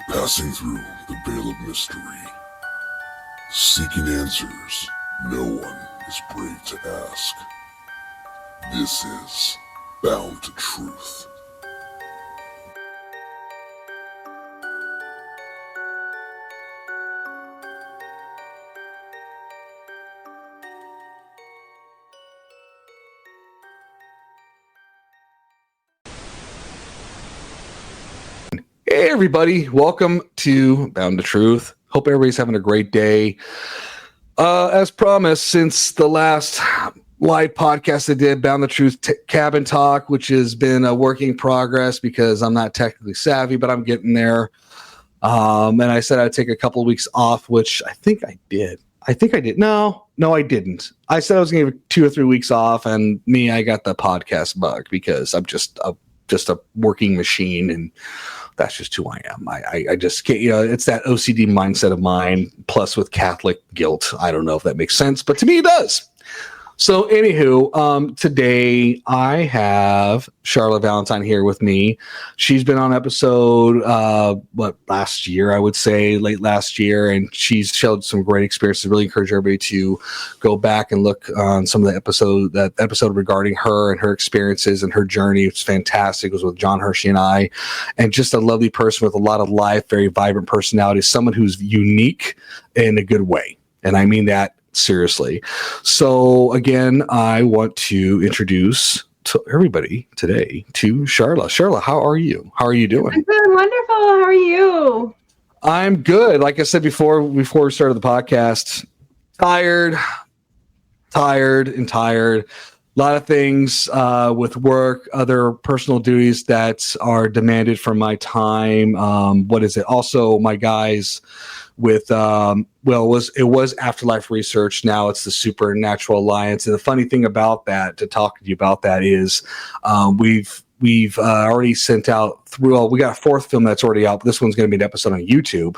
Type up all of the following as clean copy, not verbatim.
Passing through the veil of mystery, seeking answers no one is brave to ask. This is Bound to Truth. Hey everybody, welcome to Bound to Truth. Hope everybody's having a great day. As promised, since the last live podcast I did, Bound to Truth Cabin Talk, which has been a work in progress because I'm not technically savvy, but I'm getting there. And I said I'd take a couple of weeks off, which I think I did. No, I didn't. I said I was going to give 2 or 3 weeks off, and I got the podcast bug because I'm just a working machine, and that's just who I am. I just can't, it's that OCD mindset of mine, plus with Catholic guilt. I don't know if that makes sense, but to me it does. So anywho, today I have Sharla Valentine here with me. She's been on episode, last year, I would say, late last year, and she's showed some great experiences. Really encourage everybody to go back and look on some of that episode regarding her and her experiences and her journey. It's fantastic. It was with John Hershey and I, and just a lovely person with a lot of life, very vibrant personality, someone who's unique in a good way. And I mean that seriously. So again, I want to introduce to everybody today to Sharla. Sharla, how are you? How are you doing? I'm doing wonderful. How are you? I'm good. Like I said before we started the podcast, tired. A lot of things with work, other personal duties that are demanded from my time. Also, my guys with it was Afterlife Research. Now it's the Supernatural Alliance. And the funny thing about that, to talk to you about that, is we've already sent out through. We got a 4th film that's already out. This one's going to be an episode on YouTube,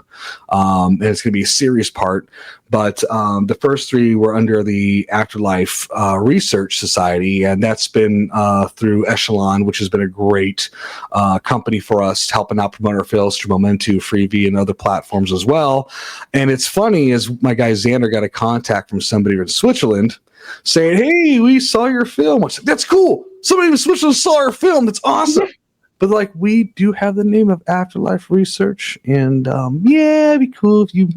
and it's going to be a series part. But the first 3 were under the Afterlife Research Society, and that's been through Echelon, which has been a great company for us, helping out promote our films through Momentu, Freevee, and other platforms as well. And it's funny, as my guy Xander got a contact from somebody in Switzerland saying, "Hey, we saw your film." I said, "That's cool. Somebody in Switzerland saw our film. That's awesome." But like, we do have the name of Afterlife Research, and it'd be cool if you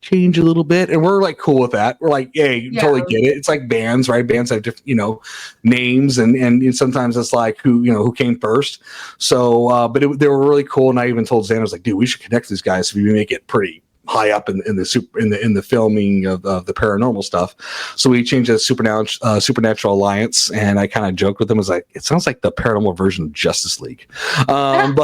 change a little bit. And we're like cool with that. We're like, hey, totally get it. It's like bands, right? Bands have different, names, and sometimes it's like who came first. So, but they were really cool. And I even told Xander, I was like, dude, we should connect these guys so we make it pretty high up in the filming of the paranormal stuff. So we changed it to Supernatural Alliance, and I kind of joked with them. I was like, it sounds like the paranormal version of Justice League. So I'm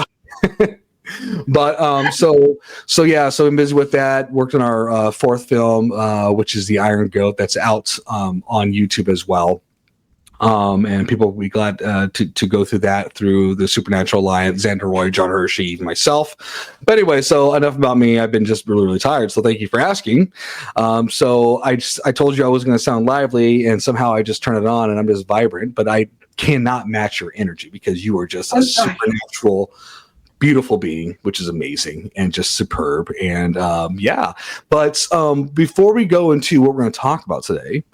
busy with that. Worked on our 4th film, which is The Iron Goat, that's out on YouTube as well. And people will be glad to go through that through the Supernatural Alliance, Xander Roy, John Hershey, even myself. But anyway, so enough about me. I've been just really, really tired. So thank you for asking. So I told you I was going to sound lively, and somehow I just turn it on and I'm just vibrant. But I cannot match your energy because you are just a supernatural, beautiful being, which is amazing and just superb. And But before we go into what we're going to talk about today,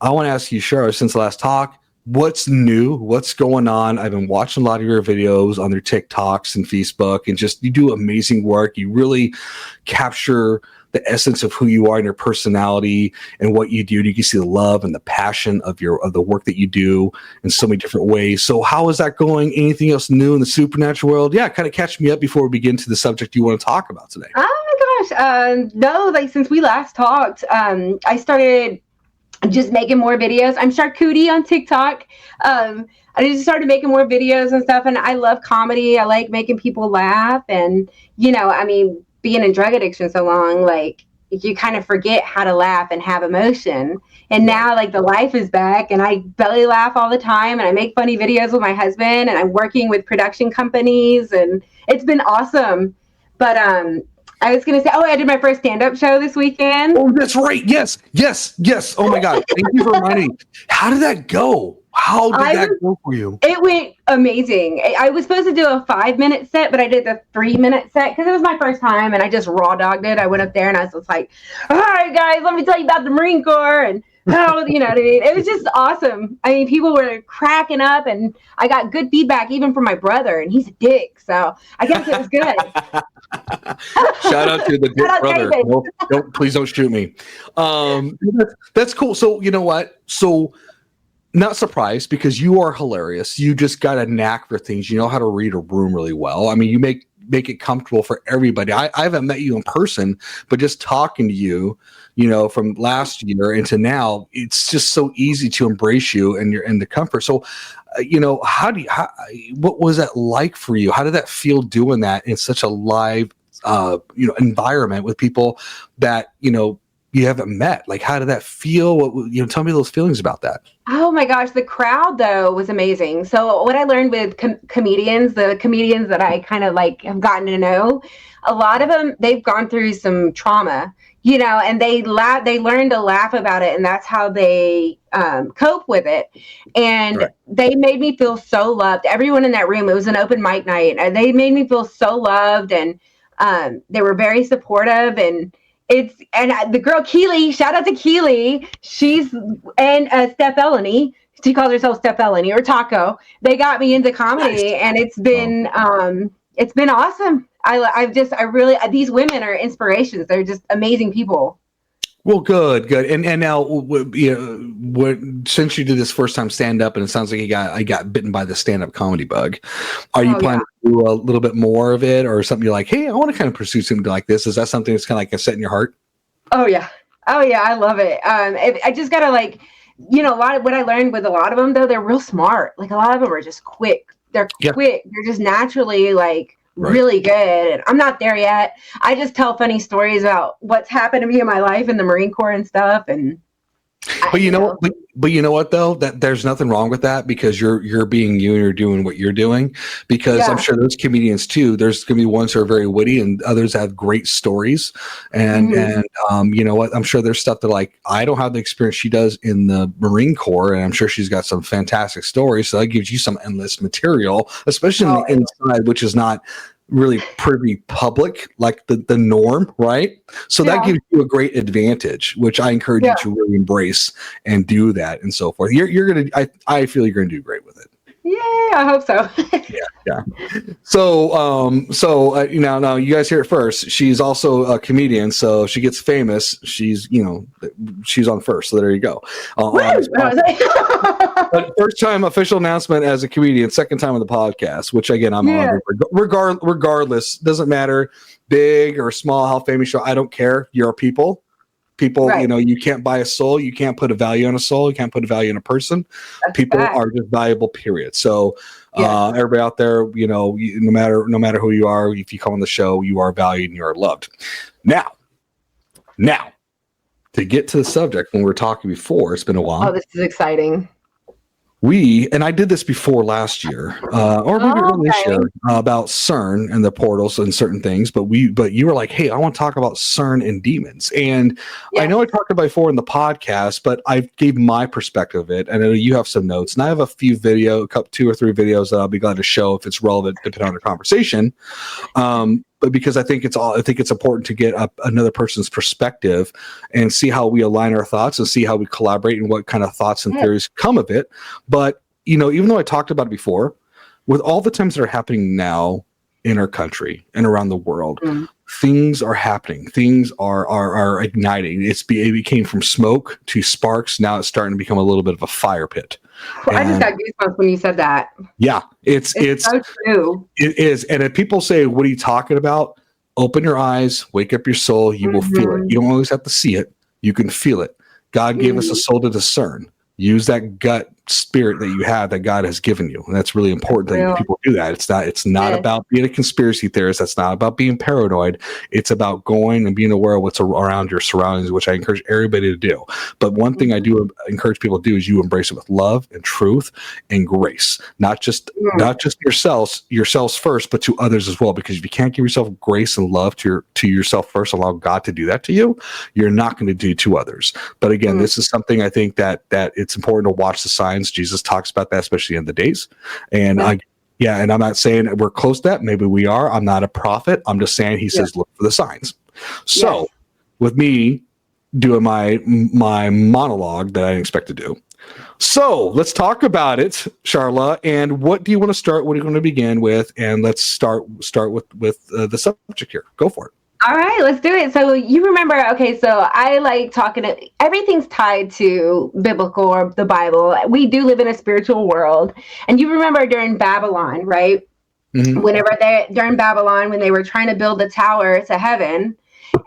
I want to ask you, Sharla, since the last talk, what's new? What's going on? I've been watching a lot of your videos on their TikToks and Facebook, and just, you do amazing work. You really capture the essence of who you are and your personality and what you do. You can see the love and the passion of the work that you do in so many different ways. So how is that going? Anything else new in the supernatural world? Yeah, kind of catch me up before we begin to the subject you want to talk about today. Oh my gosh. No, like since we last talked, I started just making more videos. I'm Charcuterie on TikTok. I just started making more videos and stuff, and I love comedy. I like making people laugh, and being in drug addiction so long, like, you kind of forget how to laugh and have emotion. And now, like, the life is back, and I belly laugh all the time, and I make funny videos with my husband, and I'm working with production companies, and it's been awesome. But I was gonna say, I did my first stand-up show this weekend. Oh, that's right. Yes. Oh my God. Thank you for reminding me. How did that go? How did that go for you? It went amazing. I was supposed to do a 5-minute set, but I did the 3-minute set because it was my first time, and I just raw dogged it. I went up there and I was just like, "All right, guys, let me tell you about the Marine Corps and how," you know what I mean? It was just awesome. I mean, people were cracking up, and I got good feedback even from my brother, and he's a dick, so I guess it was good. Shout out to the dick brother. Please don't shoot me. That's cool. So you know what? So. Not surprised because you are hilarious. You just got a knack for things. You know how to read a room really well. I mean, you make it comfortable for everybody. I haven't met you in person, but just talking to you, you know, from last year into now, it's just so easy to embrace you and you're in the comfort. So, you know, what was that like for you? How did that feel doing that in such a live, environment with people that, you know, you haven't met? Like, how did that feel? Tell me those feelings about that. Oh my gosh, the crowd though was amazing. So what I learned with comedians, the comedians that I kind of like have gotten to know, a lot of them, they've gone through some trauma, you know, and they learn to laugh about it, and that's how they cope with it. And They made me feel so loved. Everyone in that room, it was an open mic night, and they made me feel so loved, and they were very supportive. And the girl Keely, shout out to Keely, and Steph Eleni, she calls herself Steph Eleni, or Taco. They got me into comedy, and it's been awesome. These women are inspirations. They're just amazing people. Well, good. And now, since you did this first time stand up, and it sounds like I got bitten by the stand up comedy bug. Are you planning to do a little bit more of it, or something you're like, hey, I want to kind of pursue something like this? Is that something that's kind of like a set in your heart? Oh yeah, I love it. I just gotta a lot of what I learned with a lot of them though, they're real smart. Like a lot of them are just quick. They're quick. They're just naturally really good. And I'm not there yet. I just tell funny stories about what's happened to me in my life in the Marine Corps and stuff. And but you know what though, that there's nothing wrong with that, because you're being you and you're doing what you're doing. Because I'm sure those comedians too, there's going to be ones who are very witty and others have great stories. And you know what, I'm sure there's stuff that like I don't have the experience she does in the Marine Corps, and I'm sure she's got some fantastic stories. So that gives you some endless material, especially on the inside, which is not really pretty public like the norm, right? So that gives you a great advantage, which I encourage you to really embrace and do that and so forth. I feel you're gonna do great with it. Yeah, I hope so. Yeah. So now you guys hear it first. She's also a comedian, so she gets famous. She's on first. So there you go. But first time official announcement as a comedian, second time on the podcast, which again I'm on. Regardless, doesn't matter, big or small, how famous you are. I don't care. You're a people. You can't buy a soul. You can't put a value on a soul. You can't put a value on a person. That's people are just valuable, period. So everybody out there, no matter who you are, if you come on the show, you are valued and you are loved. Now, to get to the subject, when we were talking before, it's been a while. Oh, this is exciting. And I did this before last year, or maybe early this year, about Cern and the portals and certain things. But you were like, "Hey, I want to talk about Cern and demons." And I know I talked about it before in the podcast, but I gave my perspective of it. And I know you have some notes, and I have a few 2 or 3 videos that I'll be glad to show if it's relevant, depending on the conversation. But because I think it's important to get another person's perspective and see how we align our thoughts and see how we collaborate and what kind of thoughts and theories come of it. But, even though I talked about it before, with all the times that are happening now in our country and around the world, things are happening. Things are igniting. It became from smoke to sparks. Now it's starting to become a little bit of a fire pit. Well, I just got goosebumps when you said that. Yeah, it's so true. It is. And if people say, "What are you talking about?" Open your eyes, wake up your soul. You will feel it. You don't always have to see it. You can feel it. God gave us a soul to discern. Use that gut spirit that you have that God has given you. And that's really important that people do that. It's not about being a conspiracy theorist. That's not about being paranoid. It's about going and being aware of what's around your surroundings, which I encourage everybody to do. But one thing I do encourage people to do is you embrace it with love and truth and grace, not just yourselves first, but to others as well. Because if you can't give yourself grace and love to yourself first, allow God to do that to you, you're not going to do to others. But again, this is something I think that it's important to watch the signs. Jesus talks about that, especially in the days. And and I'm not saying we're close to that. Maybe we are. I'm not a prophet. I'm just saying he says, look for the signs. So with me doing my monologue that I didn't expect to do. So let's talk about it, Sharla. And what do you want to start? What are you going to begin with? And let's start with the subject here. Go for it. All right, let's do it. So you remember, okay, so I like talking, everything's tied to biblical or the Bible. We do live in a spiritual world. And you remember during Babylon, right? Mm-hmm. During Babylon, when they were trying to build the tower to heaven,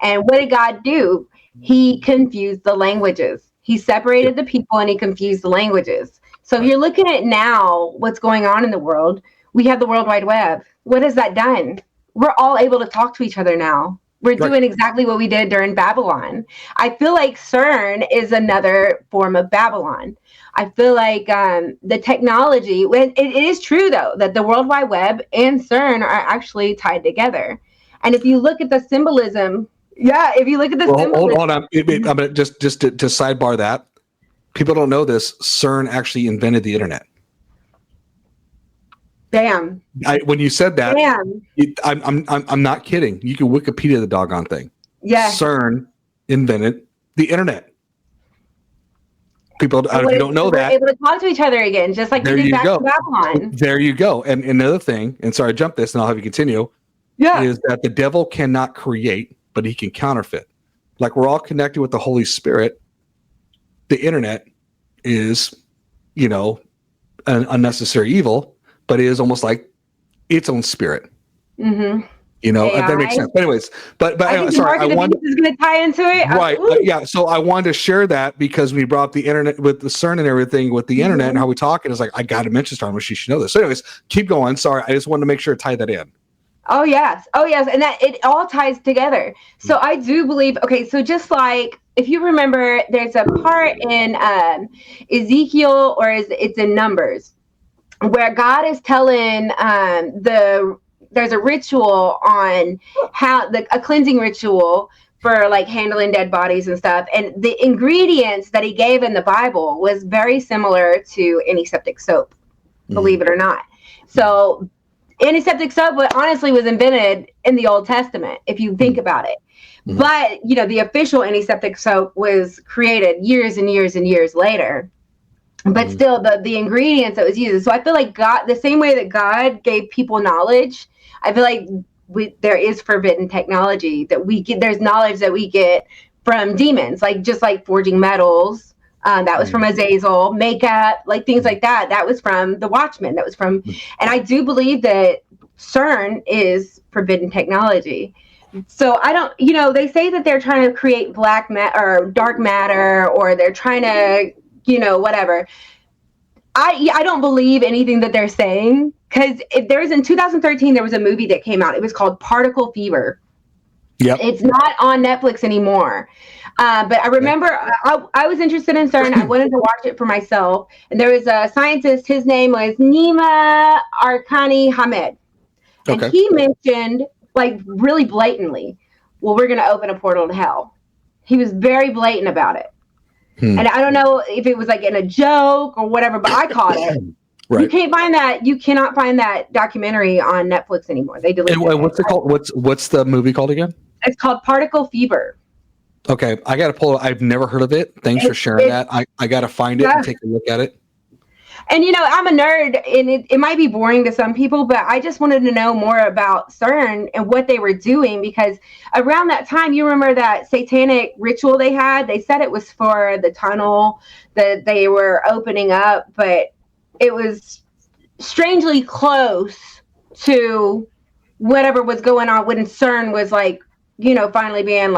and what did God do? He confused the languages. He separated the people and he confused the languages. So if you're looking at now what's going on in the world, we have the World Wide Web. What has that done? We're all able to talk to each other now. We're doing exactly what we did during Babylon. I feel like Cern is another form of Babylon. I feel like the technology, it is true, though, that the World Wide Web and Cern are actually tied together. And if you look at the symbolism, symbolism. Hold on. I'm gonna just to sidebar that. People don't know this. Cern actually invented the internet. Damn. When you said that, I'm not kidding. You can Wikipedia the doggone thing. Yeah. CERN invented the internet. People, if you don't know that, able to talk to each other again, just like we did back in Babylon. There you go. And another thing, and sorry, I jumped this, and I'll have you continue. Yeah, is that the devil cannot create, but he can counterfeit. Like we're all connected with the Holy Spirit. The internet is, an unnecessary evil. But it is almost like its own spirit. Mm-hmm. If that makes sense. But anyways, but I sorry, I wanted is going to tie into it. Right. So I wanted to share that because we brought up the internet with the CERN and everything with the internet and how we talk. And it's like, I got to mention Star Wars. She should know this. So anyways, keep going. Sorry. I just wanted to make sure to tie that in. Oh, yes. And that it all ties together. So I do believe, so just like, if you remember, there's a part in Ezekiel it's in Numbers, where God is telling there's a ritual on how a cleansing ritual for like handling dead bodies and stuff. And the ingredients that he gave in the Bible was very similar to antiseptic soap, believe it or not. So antiseptic soap honestly was invented in the Old Testament, if you think about it. But, the official antiseptic soap was created years and years and years later. But still, the ingredients that was used. So I feel like God, the same way that God gave people knowledge, I feel like there is forbidden technology that we get. There's knowledge that we get from demons, just like forging metals. That was from Azazel, makeup, like things like that. That was from the Watchmen. That was from, and I do believe that CERN is forbidden technology. So I don't, they say that they're trying to create black matter or dark matter, or they're trying to, whatever. I don't believe anything that they're saying, because in 2013, there was a movie that came out. It was called Particle Fever. Yep. It's not on Netflix anymore. But I remember I was interested in CERN. I wanted to watch it for myself. And there was a scientist, his name was Nima Arkani Hamed. And he mentioned, really blatantly, well, we're going to open a portal to hell. He was very blatant about it. And I don't know if it was in a joke or whatever, but I caught it. Right. You can't find that. You cannot find that documentary on Netflix anymore. They deleted it. What's it called? What's the movie called again? It's called Particle Fever. Okay, I got to pull it. I've never heard of it. Thanks for sharing that. I got to find it and take a look at it. And, I'm a nerd, and it might be boring to some people, but I just wanted to know more about CERN and what they were doing, because around that time, you remember that satanic ritual they had? They said it was for the tunnel that they were opening up, but it was strangely close to whatever was going on when CERN was finally being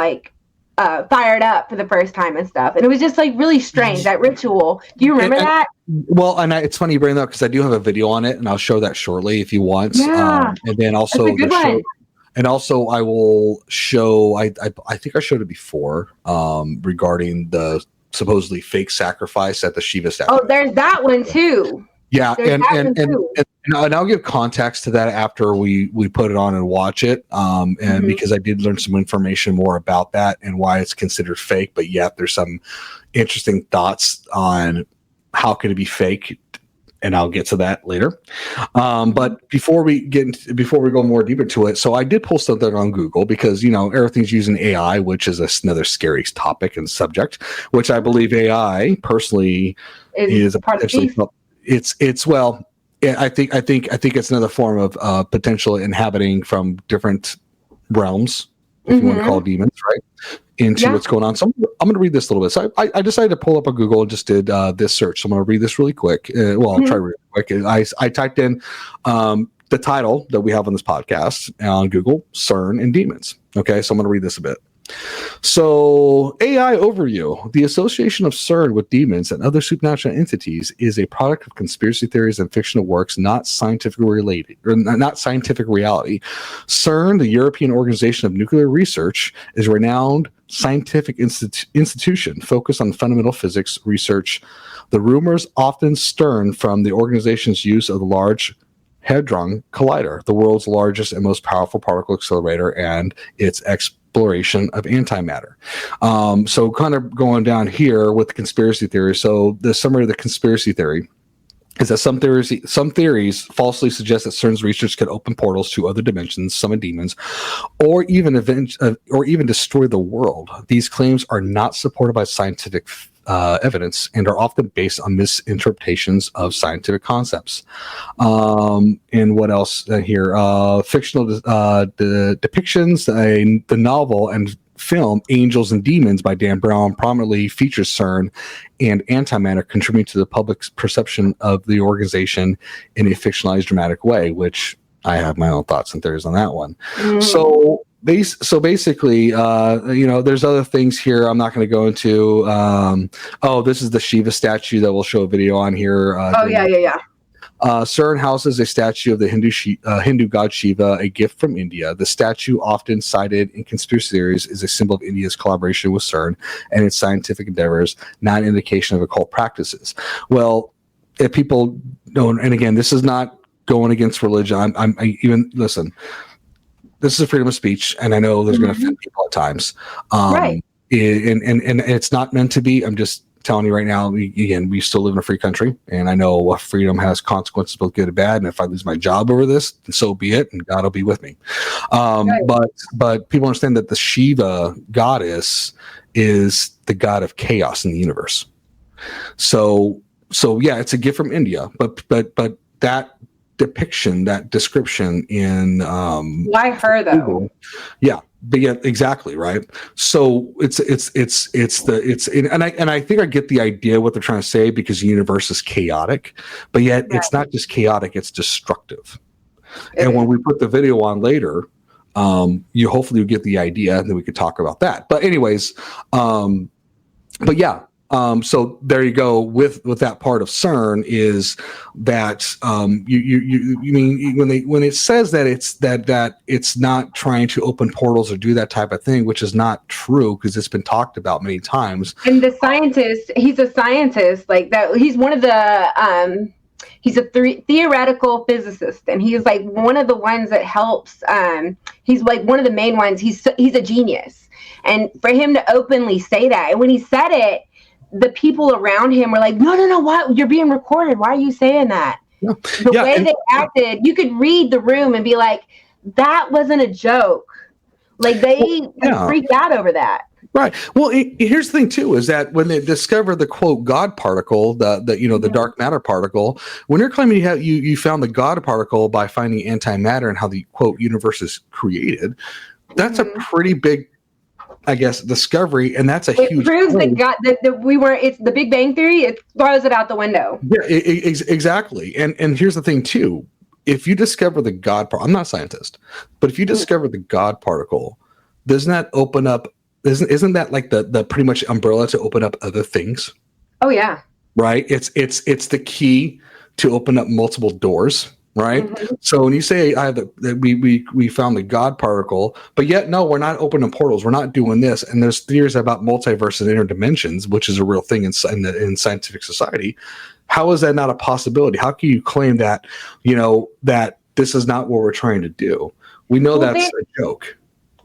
fired up for the first time and stuff. And it was just like really strange, that ritual. Do you remember that? Well, and it's funny you bring that up because I do have a video on it, and I'll show that shortly if you want. Yeah, and then also that's a good one. and also I will show. I think I showed it before regarding the supposedly fake sacrifice at the Shiva statue. Oh, there's that one too. Yeah, and I'll give context to that after we put it on and watch it, and because I did learn some information more about that and why it's considered fake, but yet there's some interesting thoughts on how could it be fake, and I'll get to that later. But before we go more deep into it, so I did pull something on Google because everything's using AI, which is another scary topic and subject, which I believe AI personally is potentially. I think it's another form of potential inhabiting from different realms, if you want to call demons, right? Into what's going on. So I'm going to read this a little bit. So I decided to pull up a Google and just did this search. So I'm going to read this really quick. I'll try to read it quick. I typed in the title that we have on this podcast on Google, Cern and demons. Okay, so I'm going to read this a bit. So, AI overview. The association of Cern with demons and other supernatural entities is a product of conspiracy theories and fictional works, not scientifically related, or not scientific reality. Cern, the European Organization of Nuclear Research, is a renowned scientific institution focused on fundamental physics research. The rumors often stem from the organization's use of the Large Hadron Collider, the world's largest and most powerful particle accelerator, and its exploration of antimatter. So kind of going down here with the conspiracy theory. So the summary of the conspiracy theory is that some theories falsely suggest that CERN's research could open portals to other dimensions, summon demons, or even destroy the world. These claims are not supported by scientific evidence and are often based on misinterpretations of scientific concepts. And what else here? Fictional depictions. The novel and film Angels and Demons by Dan Brown prominently features CERN and antimatter contributing to the public's perception of the organization in a fictionalized dramatic way, which I have my own thoughts and theories on that one. So basically, there's other things here I'm not going to go into. This is the Shiva statue that we'll show a video on here. CERN houses a statue of the Hindu god Shiva, a gift from India. The statue, often cited in conspiracy theories, is a symbol of India's collaboration with CERN and its scientific endeavors, not an indication of occult practices. Well, if people don't, and again, this is not going against religion. Listen. This is a freedom of speech, and I know there's going to offend people at times. Right. And it's not meant to be. I'm just telling you right now, we still live in a free country, and I know freedom has consequences, both good and bad. And if I lose my job over this, then so be it, and God will be with me. Right. But people understand that the Shiva goddess is the god of chaos in the universe. So yeah, it's a gift from India, but that depiction, that description in why her though? Google, yeah, but yeah, exactly right. So and I think I get the idea what they're trying to say, because the universe is chaotic, but yet it's not just chaotic, it's destructive. And when we put the video on later, you hopefully get the idea, and then we could talk about that. But anyways, but yeah. So there you go with that part of CERN, is that you mean when it says that it's that it's not trying to open portals or do that type of thing, which is not true, because it's been talked about many times. And the scientist, he's a scientist like that. He's one of the he's a theoretical physicist, and he's like one of the ones that helps. He's like one of the main ones. He's a genius, and for him to openly say that, and when he said it, the people around him were like, no, what? You're being recorded. Why are you saying that? Yeah. The way they acted, you could read the room and be like, that wasn't a joke. Like they freaked out over that. Right. Well, here's the thing too, is that when they discover the quote God particle, the dark matter particle, when you're claiming you found the God particle by finding antimatter and how the quote universe is created, that's a pretty big, I guess, discovery, and that's huge. It proves that it's the Big Bang Theory. It throws it out the window. Yeah, exactly. And here's the thing too: if you discover the God particle, I'm not a scientist, but if you discover the God particle, doesn't that open up isn't that like the pretty much umbrella to open up other things? Oh yeah. Right. It's the key to open up multiple doors. Right. Mm-hmm. So when you say we found the God particle, but yet no, we're not opening portals. We're not doing this. And there's theories about multiverse and interdimensions, which is a real thing in scientific society. How is that not a possibility? How can you claim that, that this is not what we're trying to do? We know that's a joke.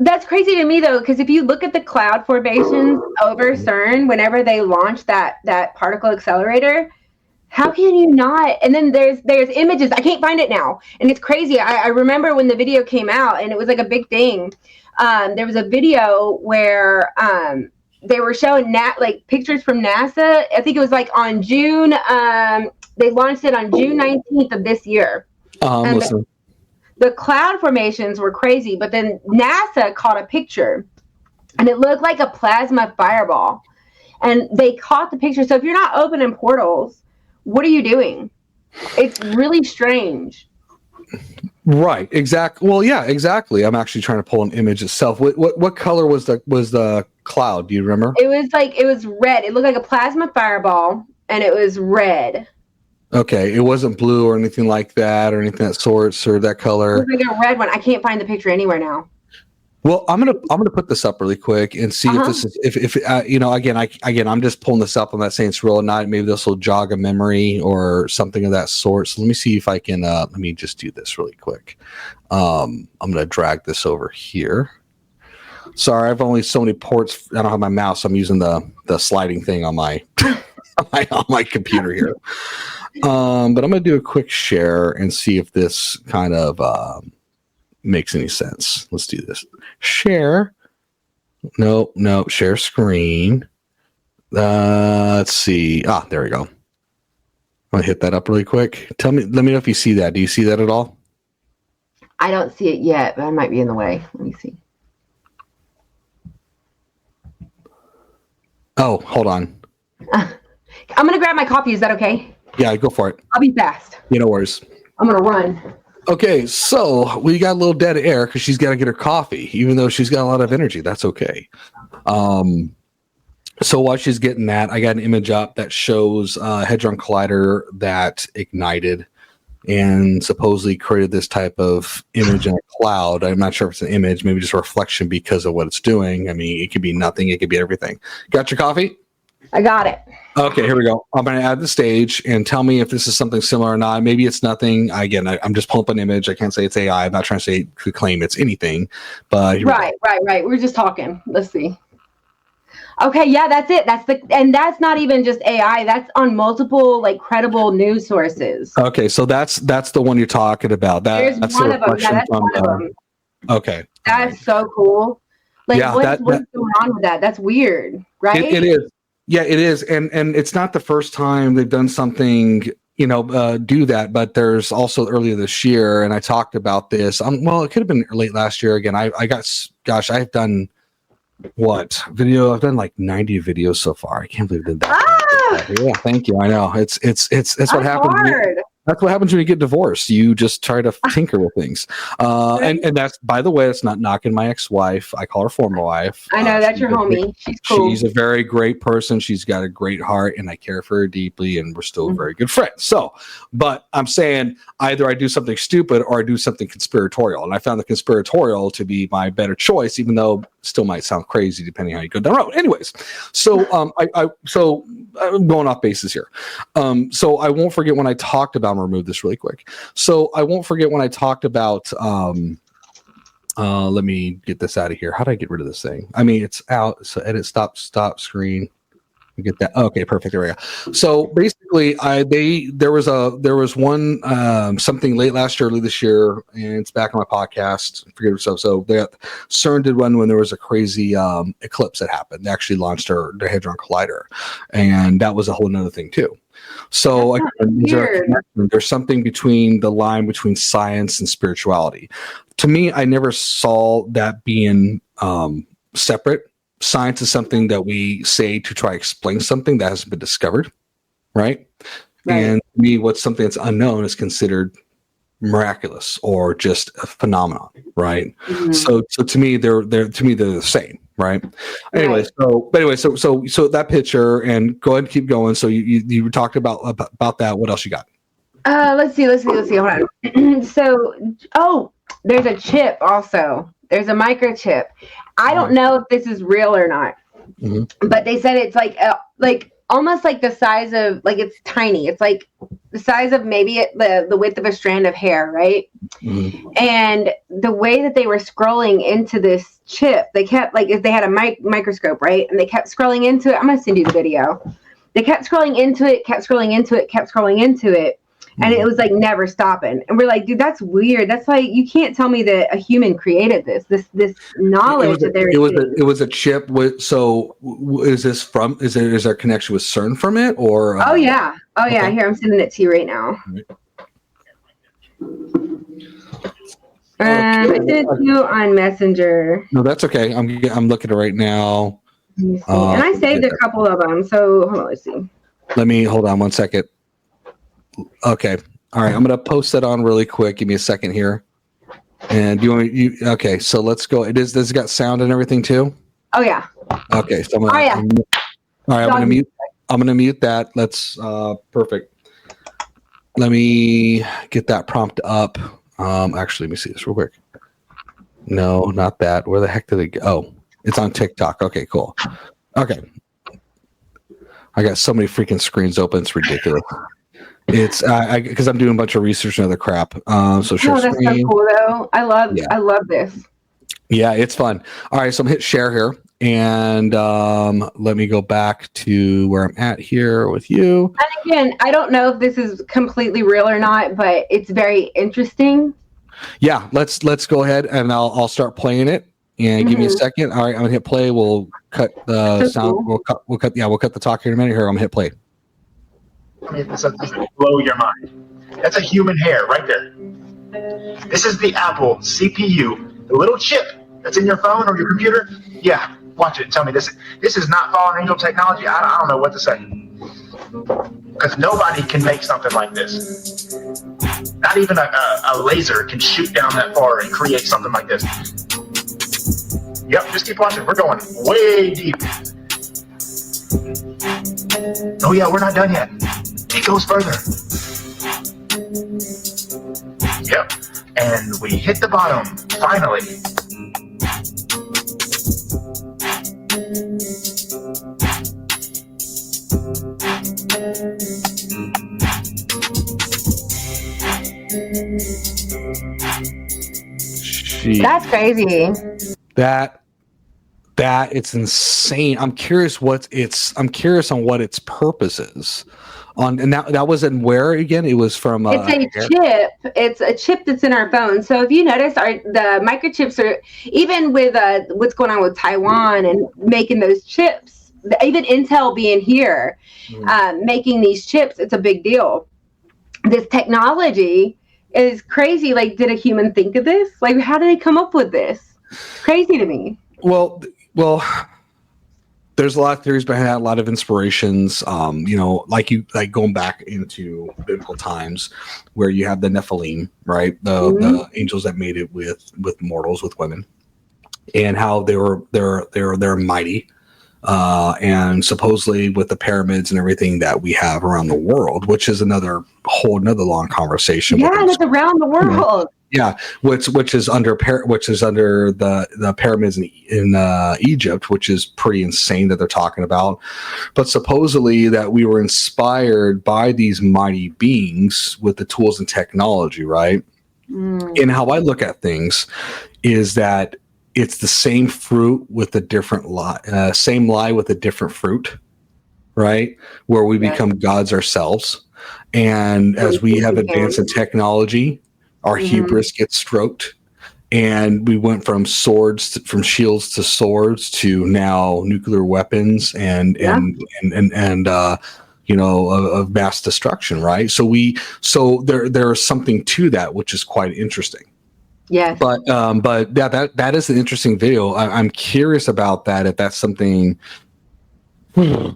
That's crazy to me though, because if you look at the cloud formations over Cern, whenever they launched that particle accelerator, how can you not? And then there's images. I can't find it now, and it's crazy. I remember when the video came out, and it was like a big thing. There was a video where they were showing like pictures from NASA. I think it was like on June. They launched it on June 19th of this year. Listen. The cloud formations were crazy, but then NASA caught a picture, and it looked like a plasma fireball. And they caught the picture. So if you're not opening portals, what are you doing? It's really strange. Right. Exactly. Well, yeah, exactly. I'm actually trying to pull an image itself. What color was the cloud? Do you remember? It was red. It looked like a plasma fireball, and it was red. Okay. It wasn't blue or anything like that, or anything that sorts or that color. It was like a red one. I can't find the picture anywhere now. Well, I'm gonna put this up really quick and see if this is if again I'm just pulling this up. I'm not saying it's real or not. Maybe this will jog a memory or something of that sort. So let me see if I can. Let me just do this really quick. I'm gonna drag this over here. Sorry, I've only so many ports. I don't have my mouse. I'm using the sliding thing on my on my computer here. But I'm gonna do a quick share and see if this kind of makes any sense. Let's do this. Share. No, share screen. Let's see. There we go. I'm gonna hit that up really quick. Let me know if you see that. Do you see that at all? I don't see it yet, but I might be in the way. Let me see. Oh, hold on. I'm gonna grab my coffee. Is that okay? Yeah, go for it. I'll be fast. No worries. I'm gonna run. Okay, so we got a little dead air because she's got to get her coffee, even though she's got a lot of energy. That's okay. So while she's getting that, I got an image up that shows a Hadron Collider that ignited and supposedly created this type of image in a cloud. I'm not sure if it's an image, maybe just a reflection because of what it's doing. I mean, it could be nothing. It could be everything. Got your coffee? I got it. Okay, here we go. I'm going to add the stage and tell me if this is something similar or not. Maybe it's nothing. Again, I'm just pulling up an image. I can't say it's AI. I'm not trying to claim it's anything. But right. We're just talking. Let's see. Okay, yeah, that's it. And that's not even just AI. That's on multiple credible news sources. Okay, so that's the one you're talking about. There's one of them. Yeah, that's one of them. Okay. That's so cool. What's going on with that? That's weird, right? It is. Yeah, it is, and it's not the first time they've done something, do that. But there's also earlier this year, and I talked about this. Well, it could have been late last year. Again, I've done video? I've done like 90 videos so far. I can't believe I did that. Yeah, thank you. I know it's what happens. That's what happens when you get divorced. You just try to tinker with things. And that's, by the way, it's not knocking my ex-wife. I call her former wife. I know, that's your homie. She's cool. She's a very great person. She's got a great heart, and I care for her deeply, and we're still very good friends. So, but I'm saying either I do something stupid or I do something conspiratorial. And I found the conspiratorial to be my better choice, even though still might sound crazy depending how you go down the road. Anyways, so I'm going off bases here. So I won't forget when I talked about, I'm gonna remove this really quick. So I won't forget when I talked about let me get this out of here. How do I get rid of this thing? I mean, it's out. So edit, stop screen. We get that. Okay, perfect. There we go. So basically, there was one something late last year, early this year, and it's back on my podcast. I forget so. So Cern did one when there was a crazy eclipse that happened. They actually launched their Hadron Collider, and that was a whole another thing too. So there's something between the line between science and spirituality. To me, I never saw that being separate. Science is something that we say to try to explain something that hasn't been discovered, right? And to me, what's something that's unknown is considered miraculous or just a phenomenon, right? Mm-hmm. So to me, they're the same. right? Anyway, so that picture, and go ahead and keep going. So you talked about that. What else you got? Let's see. Hold on. There's a chip also. There's a microchip. I don't know if this is real or not, but they said it's like almost like the size of, like, it's tiny. It's like the size of maybe the width of a strand of hair, right? And the way that they were scrolling into this chip, they kept, like, if they had a microscope, right? And they kept scrolling into it. I'm going to send you the video. They kept scrolling into it, kept scrolling into it, kept scrolling into it. And it was like never stopping. And we're like, dude, that's weird. That's like, you can't tell me that a human created this knowledge that they're it was a chip with, so is this from, is there a connection with CERN from it, or okay. Yeah, here, I'm sending it to you right now. I sent it to you on Messenger. No, that's okay. I'm looking at it right now. And I saved a couple of them, so hold on, let's see. Hold on one second. Okay. All right. I'm going to post that on really quick. Give me a second here. And okay. So let's go. Does it got sound and everything too? Oh yeah. Okay. So I'm going to mute that. Let's, perfect. Let me get that prompt up. Actually, let me see this real quick. No, not that. Where the heck did it go? Oh, it's on TikTok. Okay, cool. Okay. I got so many freaking screens open. It's ridiculous. It's because I'm doing a bunch of research and other crap. So share that's screen. so cool though. I love this. Yeah, it's fun. All right, so I'm hit share here, and let me go back to where I'm at here with you. And again, I don't know if this is completely real or not, but it's very interesting. Yeah, let's go ahead and I'll start playing it. And give me a second. All right, I'm gonna hit play. We'll cut the sound. Cool. We'll cut the talk here in a minute. Here, I'm gonna hit play. I mean, this will blow your mind. That's a human hair right there. This is the Apple CPU, the little chip that's in your phone or your computer. Yeah, watch it. Tell me this is not fallen angel technology. I don't know what to say. Because nobody can make something like this. Not even a laser can shoot down that far and create something like this. Yep, just keep watching. We're going way deep. Oh yeah, we're not done yet. It goes further. Yep, and we hit the bottom, finally. That's crazy. That it's insane. I'm curious on what its purpose is. And that was in where again? It was from. It's a chip. It's a chip that's in our phone. So if you notice, the microchips are, even with what's going on with Taiwan and making those chips. Even Intel being here, making these chips, it's a big deal. This technology is crazy. Like, did a human think of this? Like, how did they come up with this? Crazy to me. Well, there's a lot of theories behind that, a lot of inspirations. Like going back into biblical times, where you have the Nephilim, right? The angels that made it with mortals, with women, and how they're mighty. And supposedly with the pyramids and everything that we have around the world, which is another long conversation. Yeah, and it's around the world. Yeah, which is under the pyramids in Egypt, which is pretty insane that they're talking about. But supposedly that we were inspired by these mighty beings with the tools and technology, right? And how I look at things is that it's the same fruit with a different lie, same lie with a different fruit, right? Where we become gods ourselves, and as we have advanced in technology, our hubris gets stroked, and we went from shields to swords to now nuclear weapons and of mass destruction, right? So there's something to that, which is quite interesting. Yes. But yeah, that is an interesting video. I'm curious about that. If that's something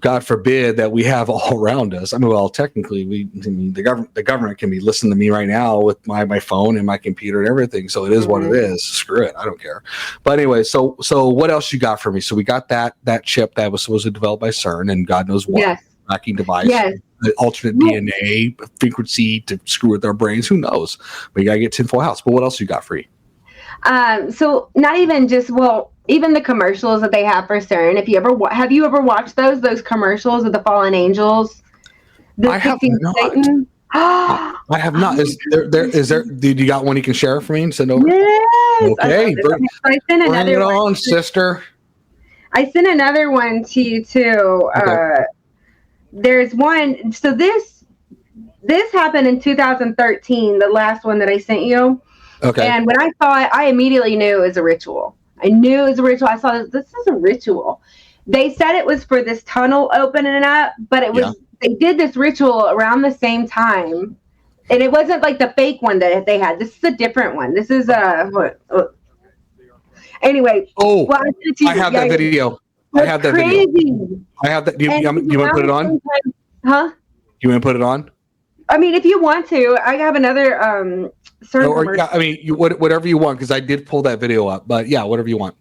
God forbid that we have all around us. I mean, well, technically, the government can be listening to me right now with my phone and my computer and everything. So it is what it is. Screw it, I don't care. But anyway, so what else you got for me? So we got that chip that was supposed to be developed by CERN and God knows what tracking device, the alternate DNA frequency to screw with our brains. Who knows? But you gotta get tinfoil house. But what else you got free? So not even just even the commercials that they have for CERN. If you have you ever watched those commercials of the fallen angels? I have not. Satan? I have not. Is there? Did you got one you can share for me and send over? Yes. Okay. I sent another Bring it one. on, sister. I sent another one to you too. Okay. There's one. So this happened in 2013. The last one that I sent you. Okay. And when I saw it, I immediately knew it was a ritual. I knew it was a ritual. I saw this is a ritual. They said it was for this tunnel opening up, but it was they did this ritual around the same time. And it wasn't like the fake one that they had. This is a different one. This is anyway. Oh, well, I have that video. I have that video. I have that. You want to put it on? Huh? You want to put it on? I mean, if you want to, I have another I mean, whatever you want, because I did pull that video up. But yeah, whatever you want.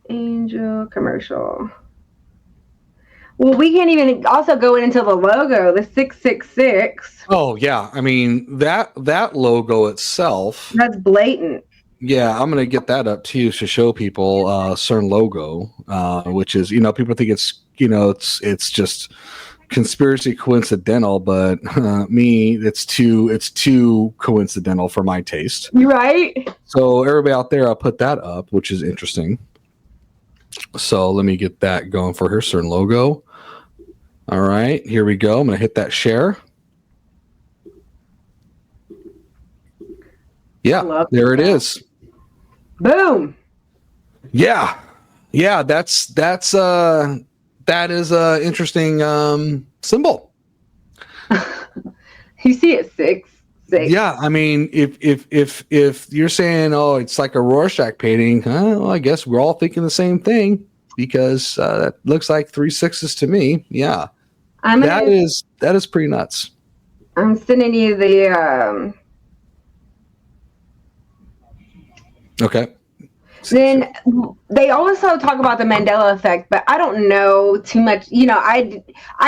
Angel commercial. Well, we can't even also go into the logo, the 666. Oh yeah, I mean that logo itself. That's blatant. Yeah, I'm gonna get that up too to show people CERN logo, which is people think it's it's just conspiracy coincidental, but me it's too coincidental for my taste. You're right. So everybody out there, I'll put that up, which is interesting. So let me get that going for her CERN logo. All right, here we go. I'm gonna hit that share. Yeah, there it is. Boom. Yeah, that is a interesting symbol. You see it 6. Yeah, I mean, if you're saying, oh, it's like a Rorschach painting, well, I guess we're all thinking the same thing because that looks like 3 6s to me. Yeah, that is pretty nuts. I'm sending you the. Okay. Then they also talk about the Mandela effect, but I don't know too much. I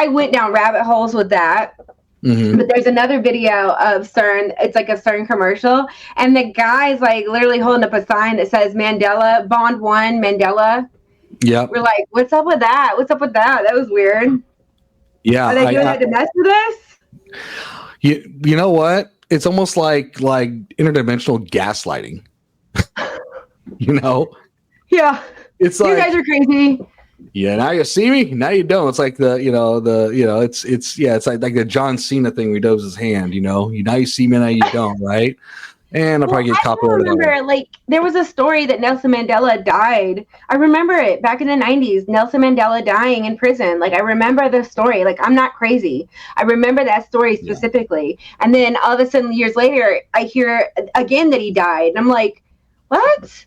went down rabbit holes with that. Mm-hmm. But there's another video of CERN. It's like a CERN commercial, and the guy's like literally holding up a sign that says Mandela Bond 1 Mandela. Yeah, we're like, what's up with that? What's up with that? That was weird. Yeah, are they doing that to mess with us? You know what? It's almost like interdimensional gaslighting. Yeah, it's like, you guys are crazy. Yeah, now you see me, now you don't. It's like it's like the John Cena thing where he does his hand. Now you see me, now you don't, right? And I'll probably get copyrighted. I remember, there was a story that Nelson Mandela died. I remember it back in the 90s. Nelson Mandela dying in prison. I remember the story. I'm not crazy. I remember that story specifically. Yeah. And then all of a sudden, years later, I hear again that he died, and I'm like, what?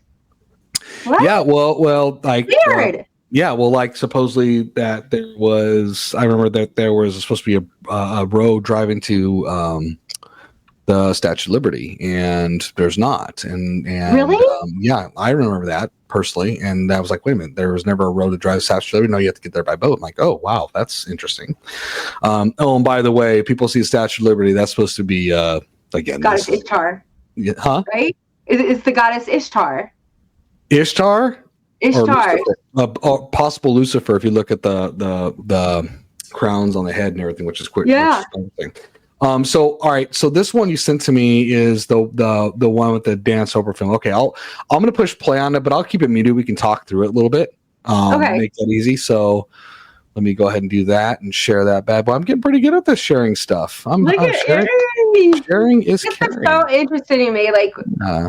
Yeah, well, weird. Supposedly that there was. I remember that there was supposed to be a road driving to the Statue of Liberty, and there's not. And really, yeah, I remember that personally, and I was like, wait a minute, there was never a road to drive to Statue of Liberty. No, you have to get there by boat. I'm like, oh wow, that's interesting. And by the way, people see Statue of Liberty. That's supposed to be again Goddess Ishtar. Yeah, huh? Right? It's the goddess Ishtar. Ishtar. Ishtar. Or possible Lucifer if you look at the crowns on the head and everything, which is quick. Yeah. So all right. So this one you sent to me is the one with the Dan Soper film. Okay, I'm gonna push play on it, but I'll keep it muted. We can talk through it a little bit. Okay. Make that easy. So let me go ahead and do that and share that bad boy. I'm getting pretty good at this sharing stuff. Sharing is caring. So interesting to me,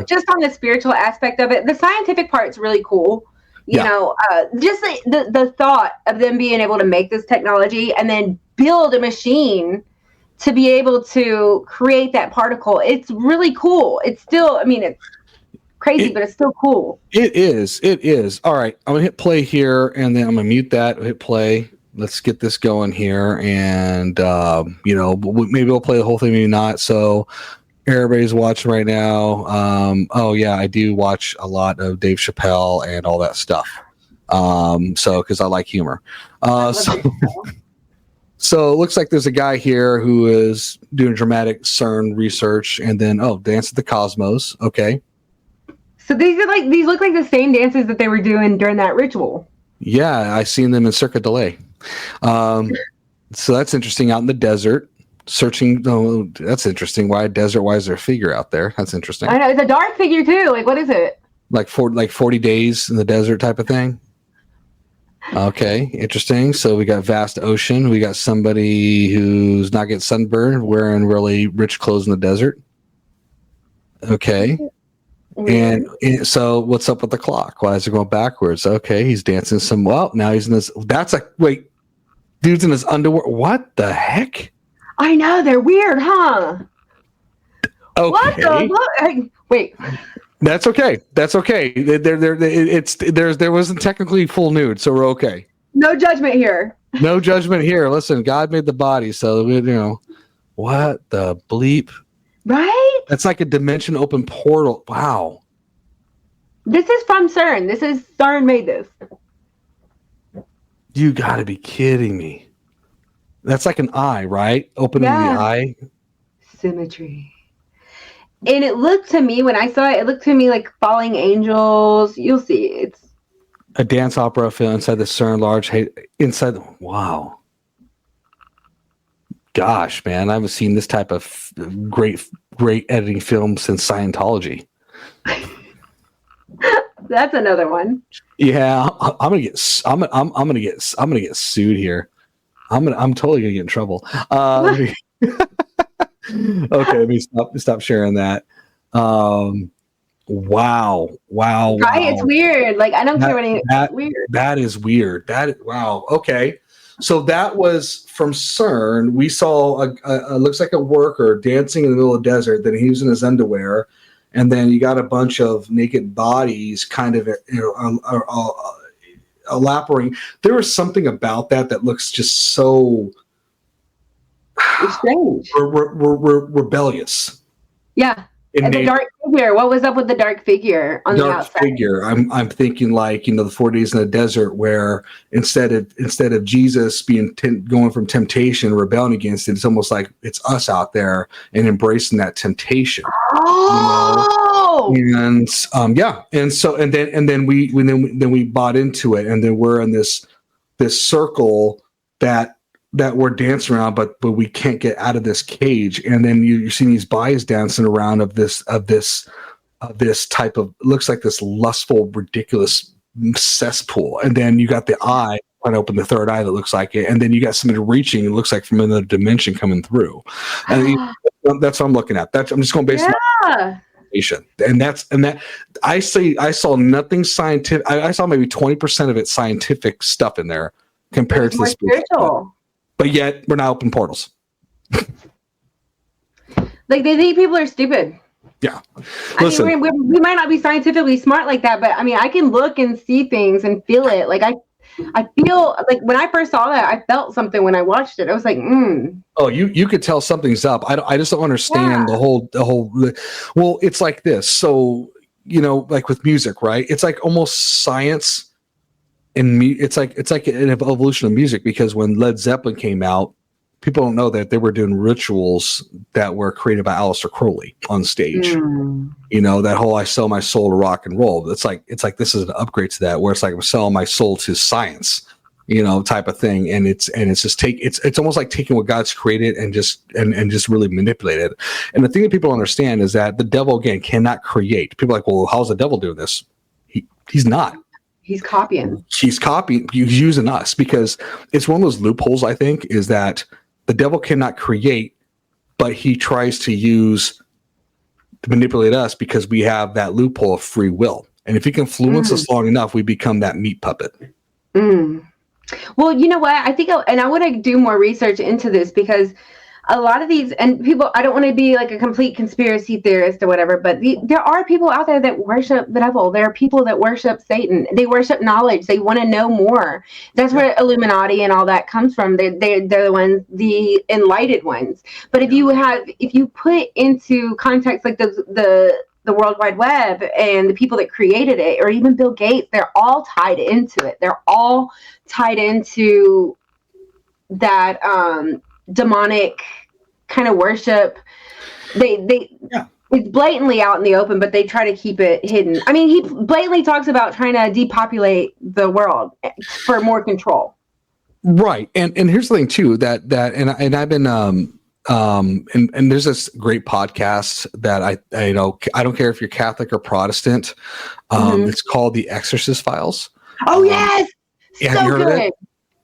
just on the spiritual aspect of it. The scientific part's really cool. Just the thought of them being able to make this technology and then build a machine to be able to create that particle. It's really cool. It's still, crazy, but it's still cool. It is. All right, I'm gonna hit play here, and then I'm gonna mute that. Hit play. Let's get this going here, and maybe we'll play the whole thing, maybe not. So everybody's watching right now. Oh yeah, I do watch a lot of Dave Chappelle and all that stuff. So because I like humor. So it looks like there's a guy here who is doing dramatic Cern research, and then Dance at the Cosmos. Okay. So these look like the same dances that they were doing during that ritual. Yeah, I seen them in Cirque du Soleil. So that's interesting. Out in the desert, searching. Oh, that's interesting. Why a desert? Why is there a figure out there? That's interesting. I know it's a dark figure too. Like, what is it? Like 40 days in the desert type of thing. Okay, interesting. So we got vast ocean. We got somebody who's not getting sunburned, wearing really rich clothes in the desert. Okay. And so what's up with the clock? Why is it going backwards? Okay, he's dancing some. Well, now he's in this. Dude's in his underwear. What the heck? I know, they're weird, huh? Okay. What the? Wait. That's okay. There wasn't technically full nude, so we're okay. No judgment here. No judgment here. Listen, God made the body, so what the bleep? Right? That's like a dimension open portal. Wow. This is from Cern. Cern made this. You got to be kidding me. That's like an eye, right? Opening the eye. Symmetry. And it looked to me, when I saw it, like Falling Angels. You'll see. It's a dance opera film inside the Cern large inside. Wow. Gosh, man, I haven't seen this type of great editing film since Scientology. That's another one. Yeah, I'm gonna get sued here. I'm totally gonna get in trouble. Okay, let me stop sharing that. Wow. Right? It's weird. Like, I don't care what it's weird. That is weird. Wow. Okay. So that was from Cern. We saw a looks like a worker dancing in the middle of the desert. Then he was in his underwear, and then you got a bunch of naked bodies, kind of elaborating. There was something about that looks just so strange. We're rebellious. Yeah. And the dark figure. What was up with the dark figure on the outside? Dark figure. I'm thinking like the 4 days in the desert, where instead of Jesus going from temptation, rebelling against it, it's almost like it's us out there and embracing that temptation. Oh. And then we bought into it, and then we're in this circle that we're dancing around, but we can't get out of this cage. And then you see these bodies dancing around of this type of, looks like this lustful, ridiculous cesspool. And then you got the eye, trying to open the third eye that looks like it. And then you got somebody reaching, it looks like from another dimension coming through. And that's what I'm looking at. I'm just going based on and I saw nothing scientific. I saw maybe 20% of it scientific stuff in there compared to this spiritual. But yet we're not open portals. Like, they think people are stupid. Yeah. Listen, I mean, we might not be scientifically smart like that, but I mean, I can look and see things and feel it. Like, I feel like when I first saw that, I felt something when I watched it. I was like, Oh, you could tell something's up. I just don't understand the whole. Well, it's like this. So, like with music, right? It's like almost science. And it's like an evolution of music, because when Led Zeppelin came out, people don't know that they were doing rituals that were created by Aleister Crowley on stage. That whole "I sell my soul to rock and roll." It's like this is an upgrade to that, where it's like I'm selling my soul to science, type of thing. And it's just it's almost like taking what God's created and just really manipulate it. And the thing that people understand is that the devil, again, cannot create. People are like, well, how's the devil doing this? He's not. He's copying. He's using us, because it's one of those loopholes, I think, is that the devil cannot create, but he tries to manipulate us, because we have that loophole of free will. And if he can influence us long enough, we become that meat puppet. Well, you know what? I think, and I want to do more research into this, because a lot of these, and people, I don't want to be like a complete conspiracy theorist or whatever, but there are people out there that worship the devil. There are people that worship Satan. They worship knowledge. They want to know more. That's where Illuminati and all that comes from. They're the ones, the enlightened ones. But if you put into context like the World Wide Web and the people that created it, or even Bill Gates, they're all tied into it. They're all tied into that demonic kind of worship. It's blatantly out in the open, but they try to keep it hidden. I mean, he blatantly talks about trying to depopulate the world for more control. Right. And here's the thing too, that I've been and there's this great podcast that I don't care if you're Catholic or Protestant. It's called The Exorcist Files. Oh yes. Have you heard of it?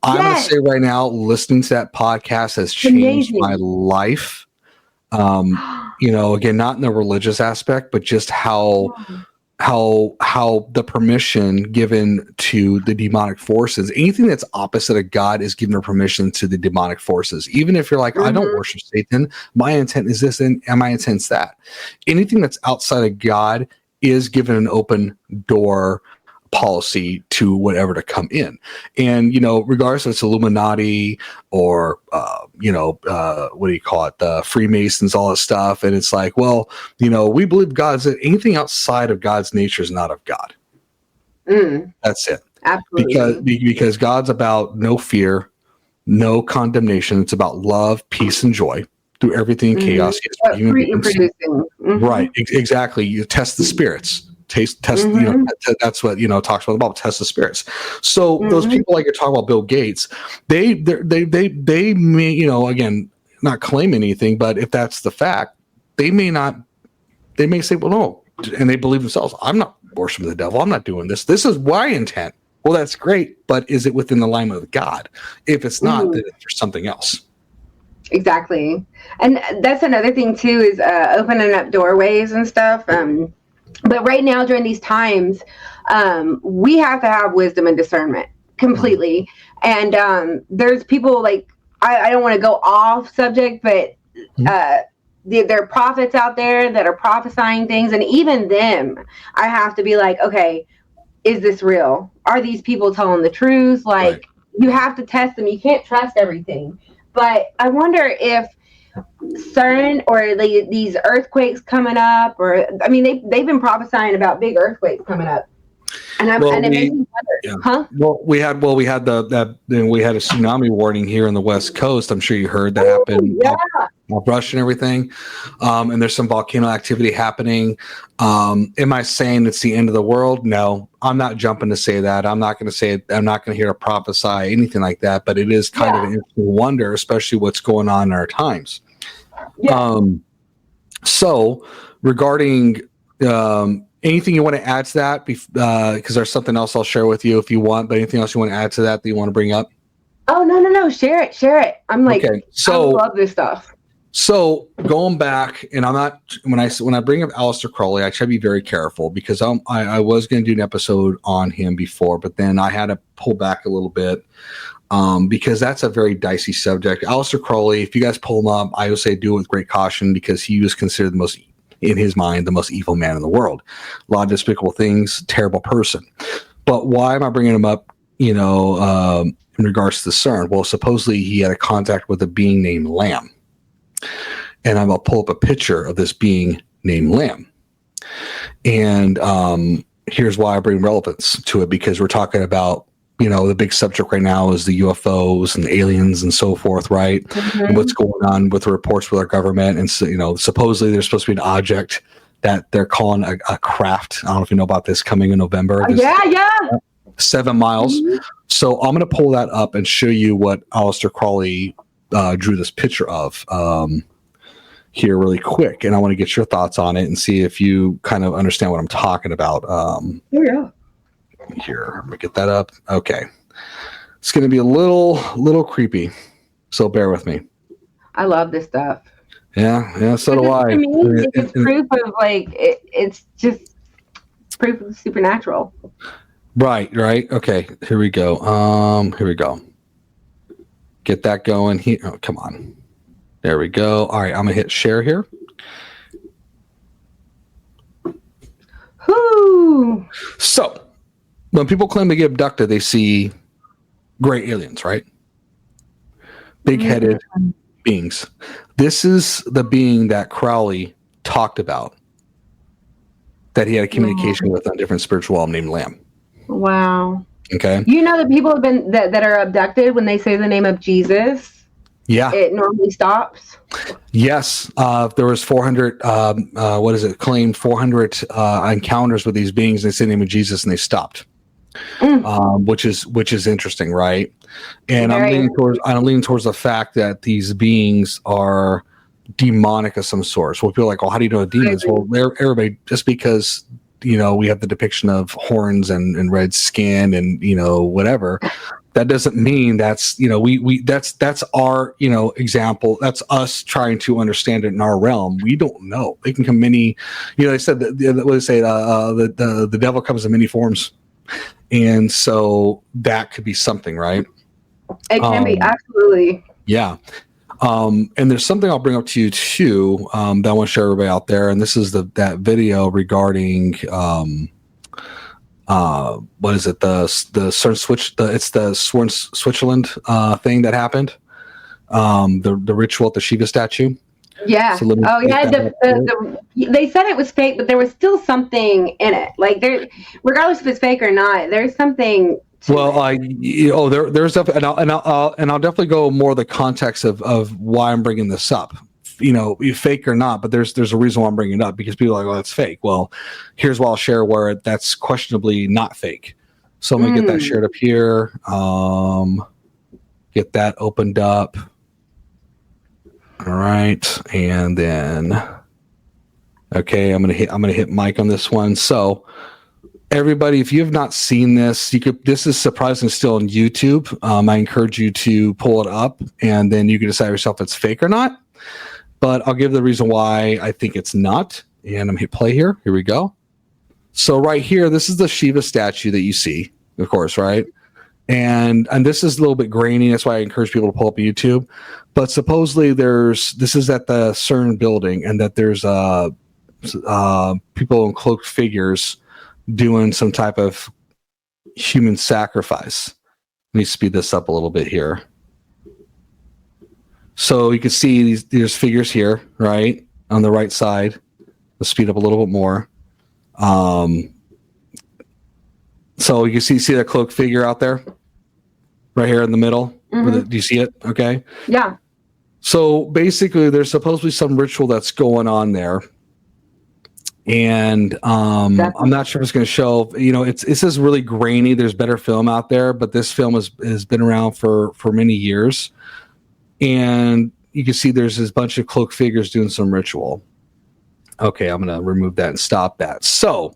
I'm going to say right now, listening to that podcast has changed my life. Again, not in the religious aspect, but just how the permission given to the demonic forces, anything that's opposite of God is given a permission to the demonic forces. Even if you're like, I don't worship Satan, my intent is this and my intent is that. Anything that's outside of God is given an open door policy to whatever to come in. And, regardless if it's Illuminati or, what do you call it? The Freemasons, all this stuff. And it's like, well, we believe anything outside of God's nature is not of God. That's it. Absolutely. Because God's about no fear, no condemnation. It's about love, peace, and joy through everything chaos. Right. Exactly. You test the spirits. Test that's what talks about the Bible, test the spirits. So those people like you're talking about, Bill Gates, they may, again, not claim anything, but if that's the fact, they may say, well, no, and they believe themselves, I'm not worshiping the devil, I'm not doing this is my intent. Well, that's great, but is it within the alignment of God? If it's not, then it's for something else. Exactly. And that's another thing too, is opening up doorways and stuff. But right now, during these times, we have to have wisdom and discernment completely. And there's people like, I don't want to go off subject, but there are prophets out there that are prophesying things. And even them, I have to be like, okay, is this real? Are these people telling the truth? Like, you have to test them. You can't trust everything. But I wonder if Cern or these earthquakes coming up, or I mean, they've been prophesying about big earthquakes coming up, and it makes me wonder, huh? Well, we had a tsunami warning here on the West Coast. I'm sure you heard that happened. Russia and everything, and there's some volcano activity happening. Am I saying it's the end of the world? No, I'm not jumping to say that. I'm not going to say it. I'm not going to here to prophesy anything like that. But it is kind of an interesting wonder, especially what's going on in our times. So regarding anything you want to add to that, because there's something else I'll share with you if you want, but anything else you want to add to that you want to bring up? Oh, no. Share it. I'm like, okay, so I love this stuff. So going back, and I'm not, when I bring up Aleister Crowley, I try to be very careful because I was going to do an episode on him before, but then I had to pull back a little bit. Because that's a very dicey subject. Aleister Crowley, if you guys pull him up, I would say do it with great caution because he was considered in his mind, the most evil man in the world. A lot of despicable things, terrible person. But why am I bringing him up, in regards to the Cern? Well, supposedly he had a contact with a being named Lamb. And I'm going to pull up a picture of this being named Lamb. And here's why I bring relevance to it, because we're talking about, the big subject right now is the UFOs and the aliens and so forth, right? And what's going on with the reports with our government. And so, supposedly there's supposed to be an object that they're calling a craft. I don't know if you know about this, coming in November. 7 miles. So I'm going to pull that up and show you what Aleister Crowley drew this picture of here really quick. And I want to get your thoughts on it and see if you kind of understand what I'm talking about. Here, I'm gonna get that up. Okay, it's gonna be a little creepy, so bear with me. I love this stuff. Yeah, so do I. To me, it's proof of it's just proof of the supernatural. Right. Okay, here we go. Get that going here. Oh, come on. There we go. All right, I'm gonna hit share here. Whoo! So, when people claim to get abducted, they see gray aliens, right? Big-headed beings. This is the being that Crowley talked about, that he had a communication with on different spiritual realm named Lamb. Wow. Okay. You know that people have been that are abducted when they say the name of Jesus. Yeah. It normally stops. Yes. There was 400. Claimed 400 encounters with these beings. They said the name of Jesus, and they stopped. Which is interesting, right? And I'm leaning towards the fact that these beings are demonic of some sort. So people are like, "Oh, how do you know the demons?" Well, everybody, just because we have the depiction of horns and red skin and whatever, that doesn't mean that's that's our example. That's us trying to understand it in our realm. We don't know. They can come many. They said that the devil comes in many forms. And so that could be something, right? It can be, absolutely. Yeah. And there's something I'll bring up to you too, that I want to share everybody out there. And this is that video regarding what is it? The Cern it's the Switzerland thing that happened. The ritual at the Shiva statue. Yeah. So they said it was fake, but there was still something in it. Like regardless if it's fake or not, there's something. There's definitely, and I'll definitely go more the context of why I'm bringing this up. Fake or not, but there's a reason why I'm bringing it up, because people are like, "Oh, that's fake." Well, here's what I'll share where that's questionably not fake. So I'm gonna get that shared up here. Get that opened up. All right, and then okay, I'm gonna hit Mike on this one. So everybody, if you have not seen this, this is surprisingly still on YouTube. I encourage you to pull it up, and then you can decide yourself if it's fake or not. But I'll give the reason why I think it's not, and I'm gonna hit play here. Here we go. So right here, this is the Shiva statue that you see, of course, right? And this is a little bit grainy. That's why I encourage people to pull up YouTube. But supposedly this is at the Cern building, and that there's people in cloaked figures doing some type of human sacrifice. Let me speed this up a little bit here. So you can see there's figures here, right, on the right side. Let's speed up a little bit more. So you can see that cloaked figure out there, right here in the middle. Do you see it? Okay. Yeah. So basically, there's supposed to be some ritual that's going on there, and I'm not sure if it's going to show. It says really grainy. There's better film out there, but this film has been around for many years, and you can see there's this bunch of cloaked figures doing some ritual. Okay, I'm going to remove that and stop that. So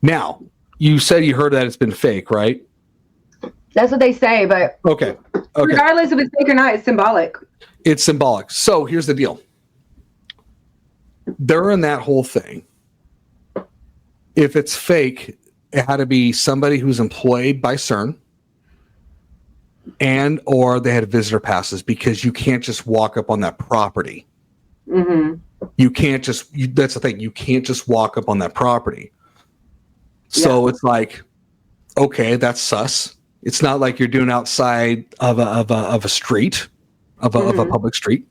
now, you said you heard that it's been fake, right? That's what they say, but okay. Regardless if it's fake or not, it's symbolic. It's symbolic. So here's the deal. During that whole thing, if it's fake, it had to be somebody who's employed by Cern, and or they had visitor passes, because you can't just walk up on that property. You can't just. That's the thing. You can't just walk up on that property. So it's like, okay, that's sus. It's not like you're doing outside of a street, of a public street.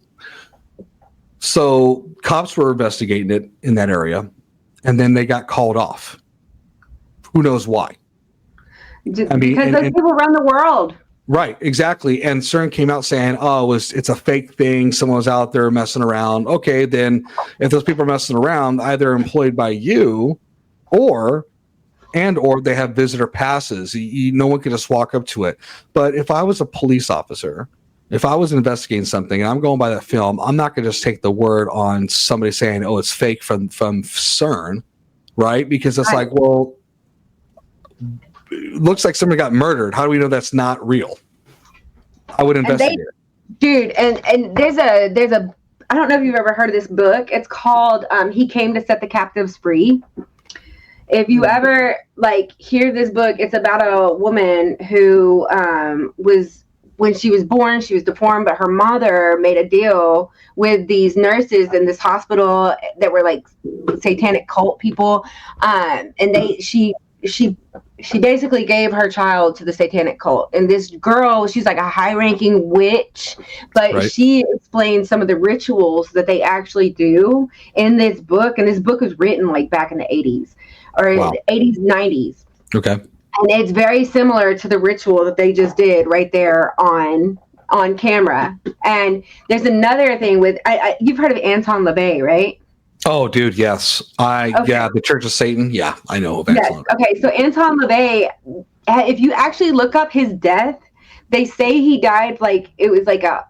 So cops were investigating it in that area, and then they got called off. Who knows why? Because those people run the world. Right, exactly. And CERN came out saying, "Oh, it's a fake thing. Someone was out there messing around." Okay, then if those people are messing around, either employed by you, or they have visitor passes. No one can just walk up to it. But if I was a police officer, if I was investigating something and I'm going by that film, I'm not going to just take the word on somebody saying, "Oh, it's fake from CERN," right? Because it's like, well, it looks like somebody got murdered. How do we know that's not real? I would investigate. Dude, and there's a I don't know if you've ever heard of this book. It's called He Came to Set the Captives Free. If you ever hear this book, it's about a woman who was when she was born, she was deformed, but her mother made a deal with these nurses in this hospital that were like satanic cult people. And she basically gave her child to the satanic cult. And this girl, she's like a high-ranking witch, but she explained some of the rituals that they actually do in this book. And this book was written like back in the 80s or 80s, 90s. Okay. And it's very similar to the ritual that they just did right there on camera. And there's another thing with, you've heard of Anton LaVey, right? Oh, dude, yes. Yeah, the Church of Satan. Yeah, I know of Anton. Yes. Okay, so Anton LaVey, if you actually look up his death, they say he died like it was like a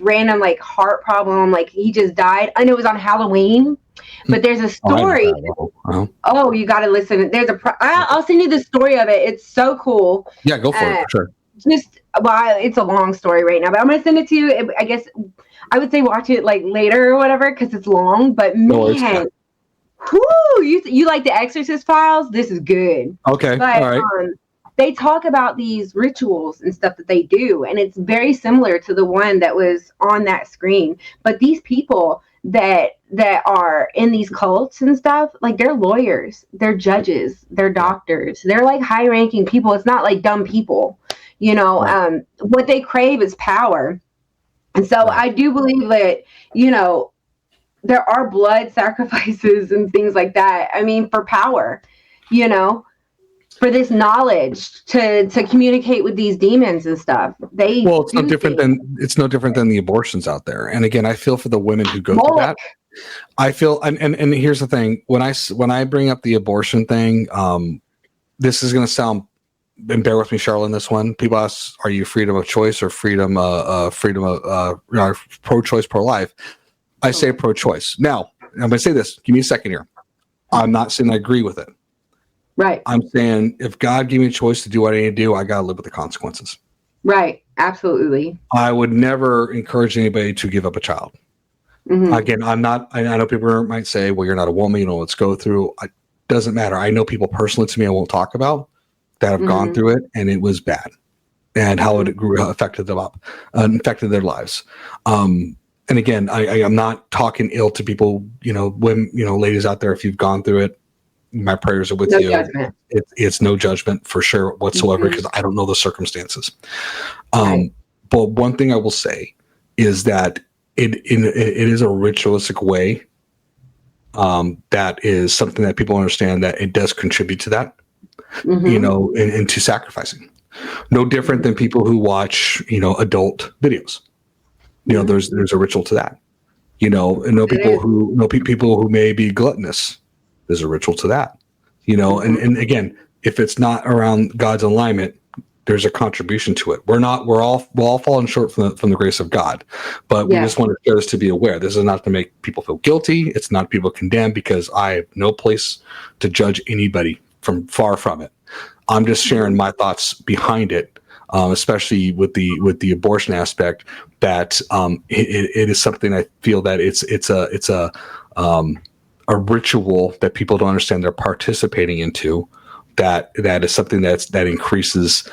random like heart problem, like he just died. I know it was on Halloween, but there's a story. Oh, you got to listen. I'll send you the story of it. It's so cool. Yeah, go for it. For sure. It's a long story right now, but I'm gonna send it to you. I guess I would say watch it like later or whatever because it's long. But man, you like the Exorcist files? This is good. Okay, but, all right. They talk about these rituals and stuff that they do, and it's very similar to the one that was on that screen. But these people that are in these cults and stuff, like they're lawyers, they're judges, they're doctors, they're like high-ranking people. It's not like dumb people, you know. Right. What they crave is power, and so I do believe that, you know, there are blood sacrifices and things like that. I mean, for power, you know. For this knowledge to communicate with these demons and stuff, it's no different than the abortions out there. And again, I feel for the women who go through that. I feel, and here's the thing: when I bring up the abortion thing, this is going to sound, and bear with me, Sharla, in this one. People ask, "Are you freedom of choice or freedom of pro-choice, pro-life?" I say pro-choice. Now, I'm going to say this. Give me a second here. I'm not saying I agree with it. Right. I'm saying if God gave me a choice to do what I need to do, I got to live with the consequences. Right. Absolutely. I would never encourage anybody to give up a child. Mm-hmm. Again, I know people might say, well, you're not a woman, you know, let's go through. It doesn't matter. I know people personally to me I won't talk about that have gone through it, and it was bad, and how it affected them affected their lives. And again, I'm not talking ill to people, you know, women, you know, ladies out there, if you've gone through it, my prayers are with you. Judgment. It's no judgment for sure whatsoever, because I don't know the circumstances. Right. But one thing I will say is that it is a ritualistic way. That is something that people understand that it does contribute to that, you know, and to sacrificing. No different than people who watch, you know, adult videos. You know, there's a ritual to that. You know, and people who may be gluttonous. There's a ritual to that, you know, and again, if it's not around God's alignment, there's a contribution to it. We're all falling short from the grace of God, but we just want to share this to be aware. This is not to make people feel guilty. It's not people condemned, because I have no place to judge anybody, far from it. I'm just sharing my thoughts behind it, especially with the abortion aspect. That it is something I feel that it's a ritual that people don't understand they're participating into, that is something that increases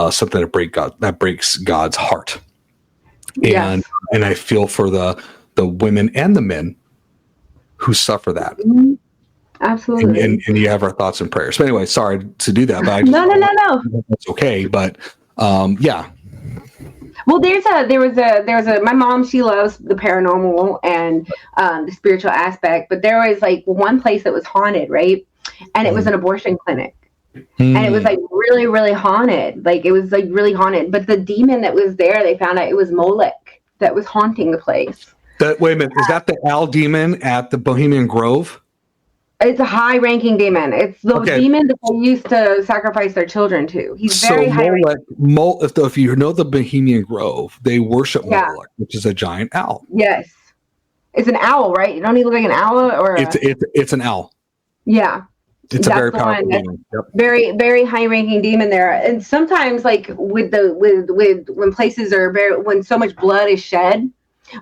something that breaks God's heart. And I feel for the women and the men who suffer that. Absolutely. And you have our thoughts and prayers. But anyway, sorry to do that, but no. That's okay. But yeah. Well, there was a my mom, she loves the paranormal and the spiritual aspect, but there was like one place that was haunted, right? And it was an abortion clinic. And it was like really, really haunted. Like it was like really haunted. But the demon that was there, they found out it was Molech that was haunting the place. Wait a minute, is that the owl demon at the Bohemian Grove? It's a high-ranking demon. It's the demon that they used to sacrifice their children to. He's very high-ranking. If you know the Bohemian Grove, they worship Moloch, which is a giant owl. Yes, it's an owl, right? Don't he look like an owl? Or it's an owl. Yeah, it's a very powerful demon. Yep. Very, very high-ranking demon there. And sometimes, like with when places are when so much blood is shed,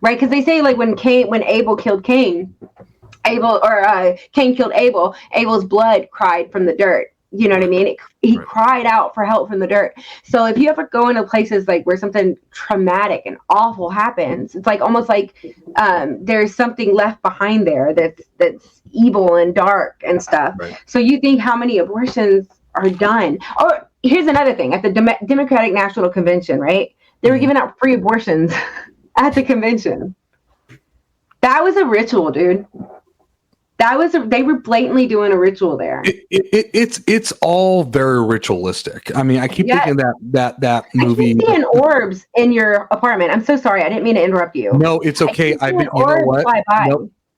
right? Because they say like when Abel killed Cain. Cain killed Abel. Abel's blood cried from the dirt. You know what I mean? He cried out for help from the dirt. So if you ever go into places like where something traumatic and awful happens, it's like almost like there's something left behind there that's evil and dark and stuff. Right. So you think how many abortions are done? Or here's another thing: at the Democratic National Convention, right? They were giving out free abortions at the convention. That was a ritual, dude. They were blatantly doing a ritual there. It's all very ritualistic. I mean, I keep thinking that movie. I keep seeing orbs in your apartment. I'm so sorry. I didn't mean to interrupt you. No, it's okay. I've been, you know what?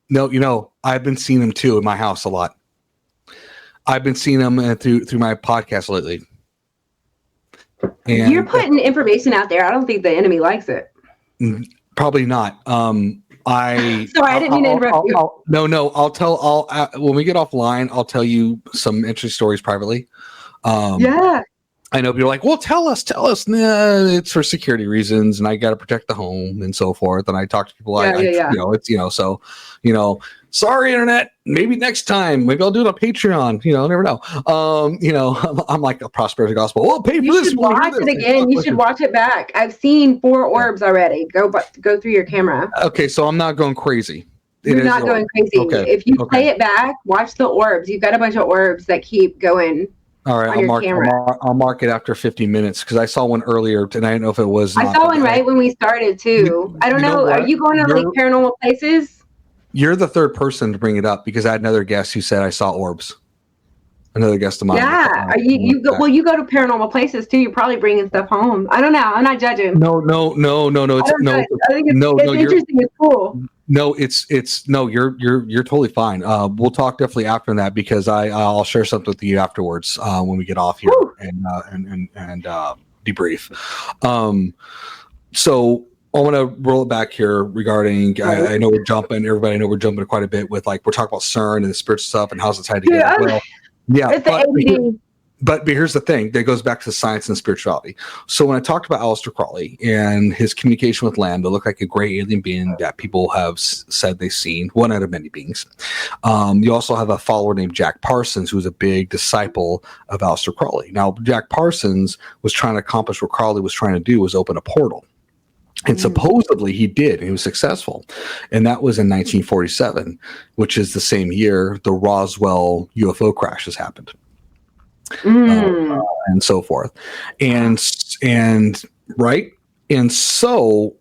No, I've been seeing them too in my house a lot. I've been seeing them through my podcast lately. And you're putting information out there. I don't think the enemy likes it. Probably not. Sorry, I didn't mean to interrupt you. I'll when we get offline, I'll tell you some interesting stories privately. Yeah. I know people are like, well, tell us. Nah, it's for security reasons, and I got to protect the home and so forth. And I talk to people, sorry, internet. Maybe next time. Maybe I'll do it on Patreon. Never know. I'm like a prosperity gospel. Well, pay for you this. Should watch it again. You should watch it back. I've seen 4 orbs already. Go through your camera. Okay, so I'm not going crazy. You're not going crazy. Okay. If you play it back, watch the orbs. You've got a bunch of orbs that keep going. All right, I'll mark it after 50 minutes because I saw one earlier and I didn't know if it was. I saw one right when we started too. I don't know. Are you going to like paranormal places? You're the third person to bring it up because I had another guest who said I saw orbs. Another guest of mine. Yeah. You go to paranormal places too. You're probably bringing stuff home. I don't know. I'm not judging. No. I think it's interesting. It's cool. No, you're totally fine. We'll talk definitely after that because I'll share something with you afterwards when we get off here and debrief. So I want to roll it back here regarding. I know we're jumping. Everybody know we're jumping quite a bit with we're talking about CERN and the spiritual stuff and how's it tied together. Yeah, but here's the thing that goes back to science and spirituality. So when I talked about Aleister Crowley and his communication with Lamb, that looked like a gray alien being that people have said they've seen, one out of many beings. You also have a follower named Jack Parsons, who was a big disciple of Aleister Crowley. Now, Jack Parsons was trying to accomplish what Crowley was trying to do, was open a portal. And supposedly he did, and he was successful. And that was in 1947, which is the same year the Roswell UFO crashes happened. And so forth. And so,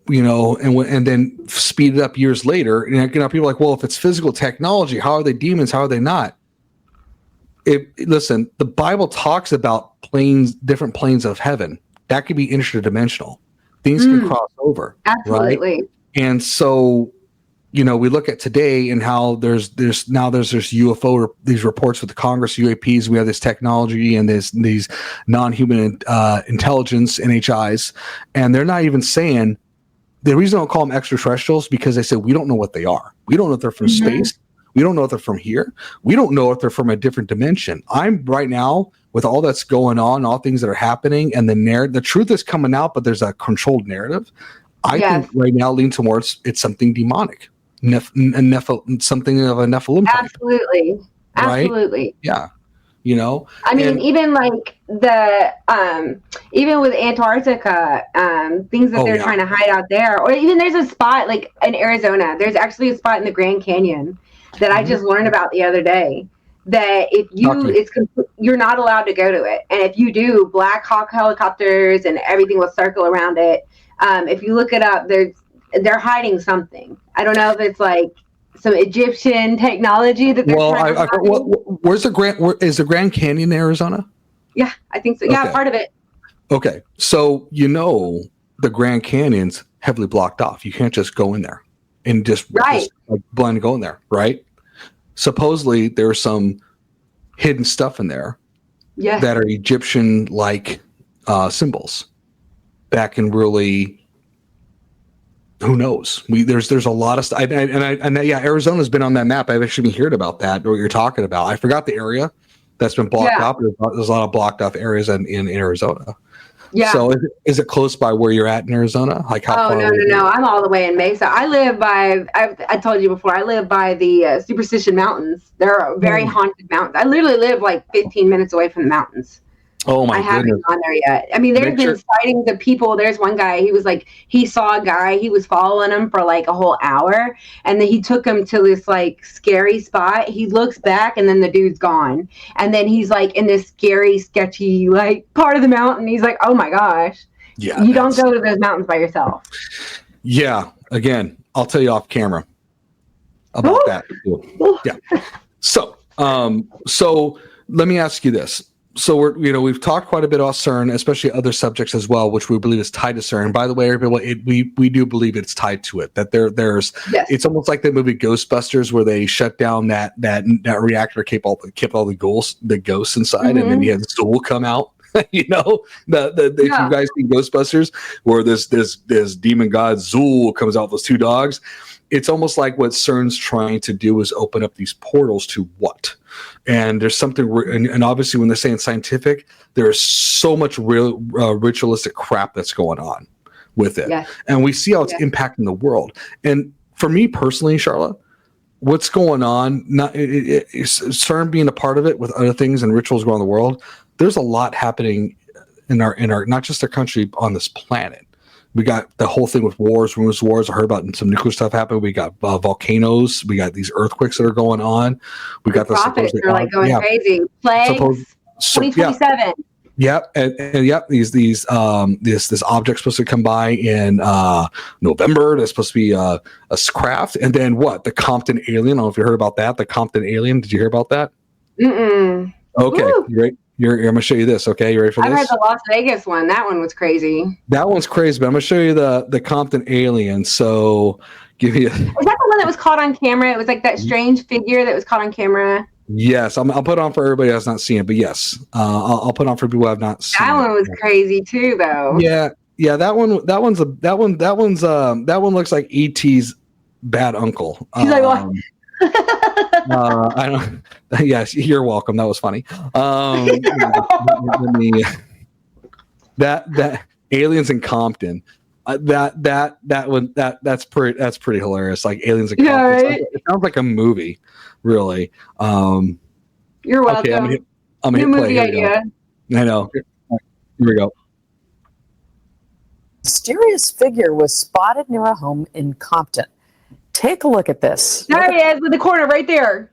and then speed it up years later. And people are like, well, if it's physical technology, how are they demons? How are they not? Listen, the Bible talks about different planes of heaven. That could be interdimensional. Things can cross over. Absolutely. Right? And so, we look at today and how there's UFO, these reports with the Congress, UAPs, we have this technology and these non-human intelligence, NHIs, and they're not even saying, the reason I don't call them extraterrestrials because they said, we don't know what they are. We don't know if they're from space. We don't know if they're from here. We don't know if they're from a different dimension. I'm right now, with all that's going on, all things that are happening, and the truth is coming out, but there's a controlled narrative. I think right now lean towards it's something demonic, something of a Nephilim type. Absolutely. Right? Yeah. I mean, even like even with Antarctica, things that they're trying to hide out there, or even there's a spot like in Arizona, there's actually a spot in the Grand Canyon that I just learned about the other day that if you're not allowed to go to it. And if you do, Black Hawk helicopters and everything will circle around it. If you look it up, they're hiding something. I don't know if it's like some Egyptian technology that they're trying to hide. Is the Grand Canyon in Arizona? Yeah, I think so. Yeah, part of it. Okay. So, the Grand Canyon's heavily blocked off. You can't just go in there and just blind go in there, right? Supposedly there's some hidden stuff in there that are Egyptian-like symbols that can really, who knows? There's a lot of stuff, and Arizona's been on that map. I've actually been hearing about that. What you're talking about, I forgot the area, that's been blocked up. There's a lot of blocked off areas in Arizona. Yeah. So is it close by where you're at in Arizona? Like how far? No. I'm all the way in Mesa. I live by, I told you before, I live by the Superstition Mountains. They're very haunted mountains. I literally live like 15 minutes away from the mountains. Oh my I goodness. haven't gone there yet. I mean, there's been sightings of people. There's one guy, he was like, he saw a guy, he was following him for like a whole hour. And then he took him to this like scary spot. He looks back and then the dude's gone. And then he's like in this scary, sketchy, like part of the mountain. He's like, oh my gosh. Yeah. You don't go to those mountains by yourself. Yeah. Again, I'll tell you off camera about that. Yeah. So let me ask you this. So we've talked quite a bit about Cern, especially other subjects as well, which we believe is tied to Cern. By the way, we do believe it's tied to it. That there's It's almost like the movie Ghostbusters, where they shut down that reactor, kept all the ghosts inside, and then you had Zool come out. If you guys see Ghostbusters, where this demon god Zool comes out with those two dogs. It's almost like what CERN's trying to do is open up these portals to what? And there's something, and obviously when they're saying scientific, there's so much real ritualistic crap that's going on with it. Yeah. And we see how it's impacting the world. And for me personally, Sharla, what's going on, CERN being a part of it with other things and rituals around the world, there's a lot happening in our not just our country, on this planet. We got the whole thing with rumors of wars. I heard about some nuclear stuff happening. We got volcanoes. We got these earthquakes that are going on. We got the prophets are like going crazy. Plagues, 2027. Yep, and yep, this object's supposed to come by in November. There's supposed to be a craft, and then what? The Compton alien. I don't know if you heard about that. The Compton alien. Did you hear about that? Mm-mm. Okay, Woo. you ready? I'm gonna show you this. Okay, you ready for this? I heard the Las Vegas one. That one was crazy. That one's crazy, but I'm gonna show you the Compton alien. So, give you. Is that the one that was caught on camera? It was like that strange figure that was caught on camera. Yes, I'll put it on for everybody who has not seen it. But yes, I'll put it on for people who have not seen it. That one was crazy too, though. Yeah. That one looks like E.T.'s bad uncle. He's like, what? I don't. Yes, you're welcome. That was funny. That aliens in Compton. That's pretty hilarious. Like aliens in Compton. Yeah, right? It sounds like a movie, really. You're welcome. Okay, I'm gonna hit play. Movie idea. I know. Here we go. Mysterious figure was spotted near a home in Compton. Take a look at this. There he is in the corner right there.